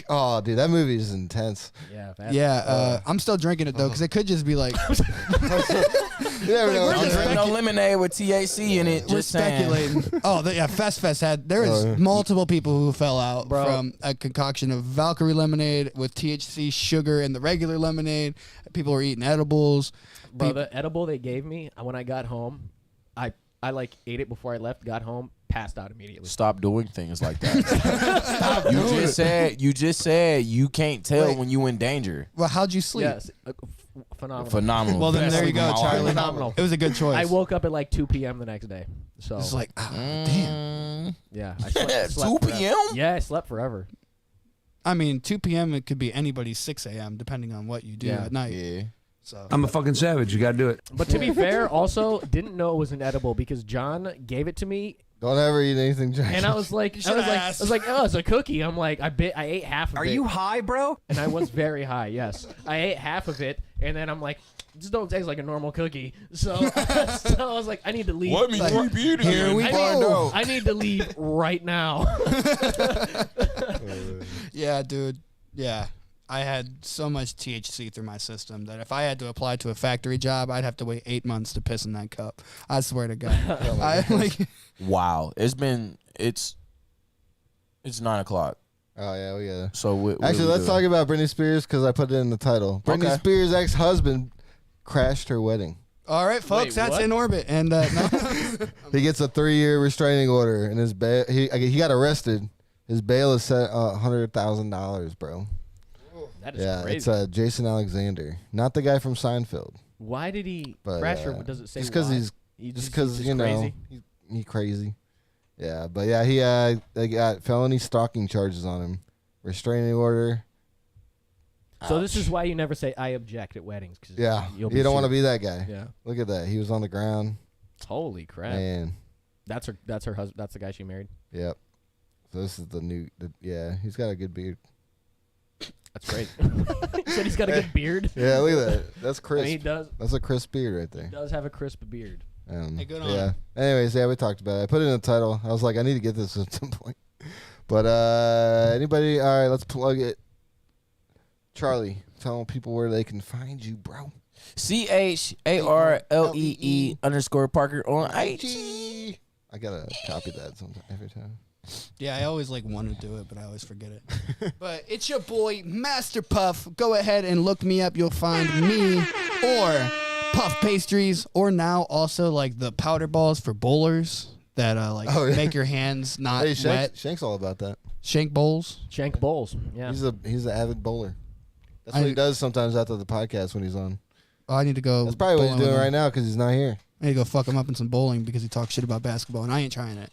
Oh, dude, that movie is intense.
Yeah. That's,
Yeah, I'm still drinking it though because it could just be like
You never know.
we're
Don't
just
drink no lemonade with THC in it.
we're
Just saying.
speculating. Oh, yeah, Fest had there was
Oh, yeah.
multiple people who fell out
Bro.
from a concoction of Valkyrie lemonade with THC, sugar, and the regular lemonade. People were eating edibles.
Bro, the edible they gave me when I got home, I like ate it before I left. Got home, passed out immediately.
Stop doing things like that. You just said you can't tell
Wait.
when you in danger.
Well, how'd you sleep?
Yes, phenomenal.
Phenomenal.
Well, then
Best
there you
sleep of
go,
my life.
Charlie.
Phenomenal.
It was a good choice.
I woke up at like 2 p.m. the next day. So
It's like, damn.
yeah, I slept
2
forever.
p.m.?
Yeah, I slept forever.
I mean, 2 p.m. It could be anybody's 6 a.m. depending on what you do
Yeah.
at night.
Yeah.
So
I'm a fucking savage. You gotta do it.
But to be fair, also didn't know it was an edible because John gave it to me,
Don't ever eat anything dry.
and I was like,
should've asked.
oh, it's a cookie. I'm like, I ate half of it.
Are you high, bro?
And I was very high. Yes, I ate half of it, and then I'm like, this don't taste like a normal cookie. So, so I was like, I need to leave.
Let me
Like,
creep you to
here we
I
go.
need, I need to leave right now.
yeah, dude. Yeah. I had so much THC through my system that if I had to apply to a factory job, I'd have to wait 8 months to piss in that cup. I swear to God. I, like,
Wow. It's 9 o'clock.
Oh yeah, we gotta.
So what
Actually,
do we
let's
do?
talk about Britney Spears because I put it in the title. Britney
Okay.
Spears' ex-husband crashed her wedding.
all right, folks,
Wait,
that's
what?
in orbit. And no.
He gets a 3-year restraining order, and he got arrested. His bail is set $100,000, bro.
That is
Yeah,
crazy.
it's Jason Alexander, not the guy from Seinfeld.
Why did he
But,
crash, or does it say
just because
why?
you know,
crazy?
he crazy. Yeah, but yeah, they got felony stalking charges on him, restraining order.
So this is why you never say "I object" at weddings. Cause
Yeah,
you
you don't want to be that guy.
Yeah.
Look at that. He was on the ground.
Holy crap!
Man.
That's her husband. That's the guy she married.
Yep. So this is yeah, he's got a good beard.
That's great. He said he's got a good beard.
Yeah, look at that. That's crisp.
I mean, he does.
That's a crisp beard right there.
He does have a crisp beard.
Hey, good on
Yeah.
him.
Anyways, yeah, we talked about it. I put it in the title. I was like, I need to get this at some point. But anybody? All right, let's plug it. Charlie, tell people where they can find you, bro.
CHARLEE_Parker on IG.
I gotta copy that sometime every time.
Yeah, I always want to do it, but I always forget it. But it's your boy, Master Puff. Go ahead and look me up. You'll find me or Puff Pastries, or now also like the powder balls for bowlers that make your hands not
Hey,
wet.
Shank's all about that.
Shank bowls.
Shank Bowls. Yeah.
He's an avid bowler. That's what he does sometimes after the podcast when he's on.
Oh, I need to go.
That's probably what he's
bowling
doing
with him.
right now because he's not here.
I need to go fuck him up in some bowling because he talks shit about basketball, and I ain't trying it.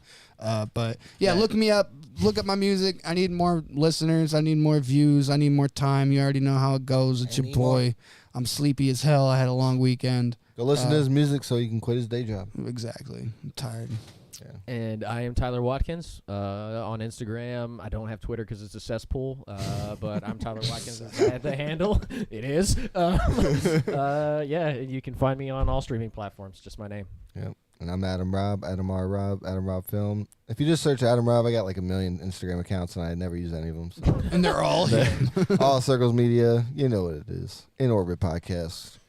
But yeah, look me up. Look up my music. I need more listeners. I need more views. I need more time. You already know how it goes. It's your boy. I'm sleepy as hell. I had a long weekend.
Go listen to his music so he can quit his day job.
Exactly. I'm tired.
Yeah.
And I am Tyler Watkins on Instagram. I don't have Twitter because it's a cesspool, but I'm Tyler Watkins at the handle. It is. Yeah, you can find me on all streaming platforms. Just my name.
Yep. And I'm Adam Rob, Adam R. Rob, Adam Rob Film. If you just search Adam Rob, I got like 1 million Instagram accounts, and I never use any of them. So.
And they're all him.
All Circles Media, you know what it is. In Orbit Podcast.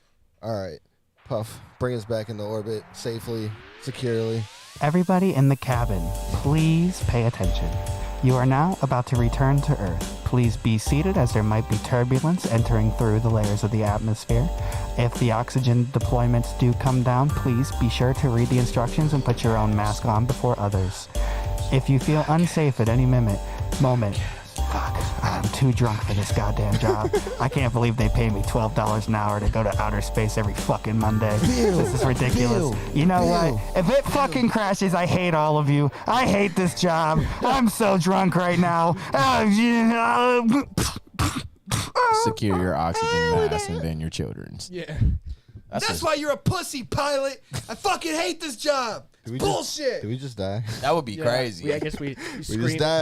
All right, Puff, bring us back into orbit safely, securely.
Everybody in the cabin, please pay attention. You are now about to return to Earth. Please be seated as there might be turbulence entering through the layers of the atmosphere. If the oxygen deployments do come down, please be sure to read the instructions and put your own mask on before others. If you feel unsafe at any moment, fuck, I'm too drunk for this goddamn job. I can't believe they pay me $12 an hour to go to outer space every fucking Monday. This is ridiculous. You know what? If it fucking crashes, I hate all of you. I hate this job. I'm so drunk right now.
Secure your oxygen mask and then your children's.
Yeah.
That's
why you're a pussy, pilot. I fucking hate this job. Bullshit.
Did we just die?
That would be crazy.
I guess we
We just
screamed.
died.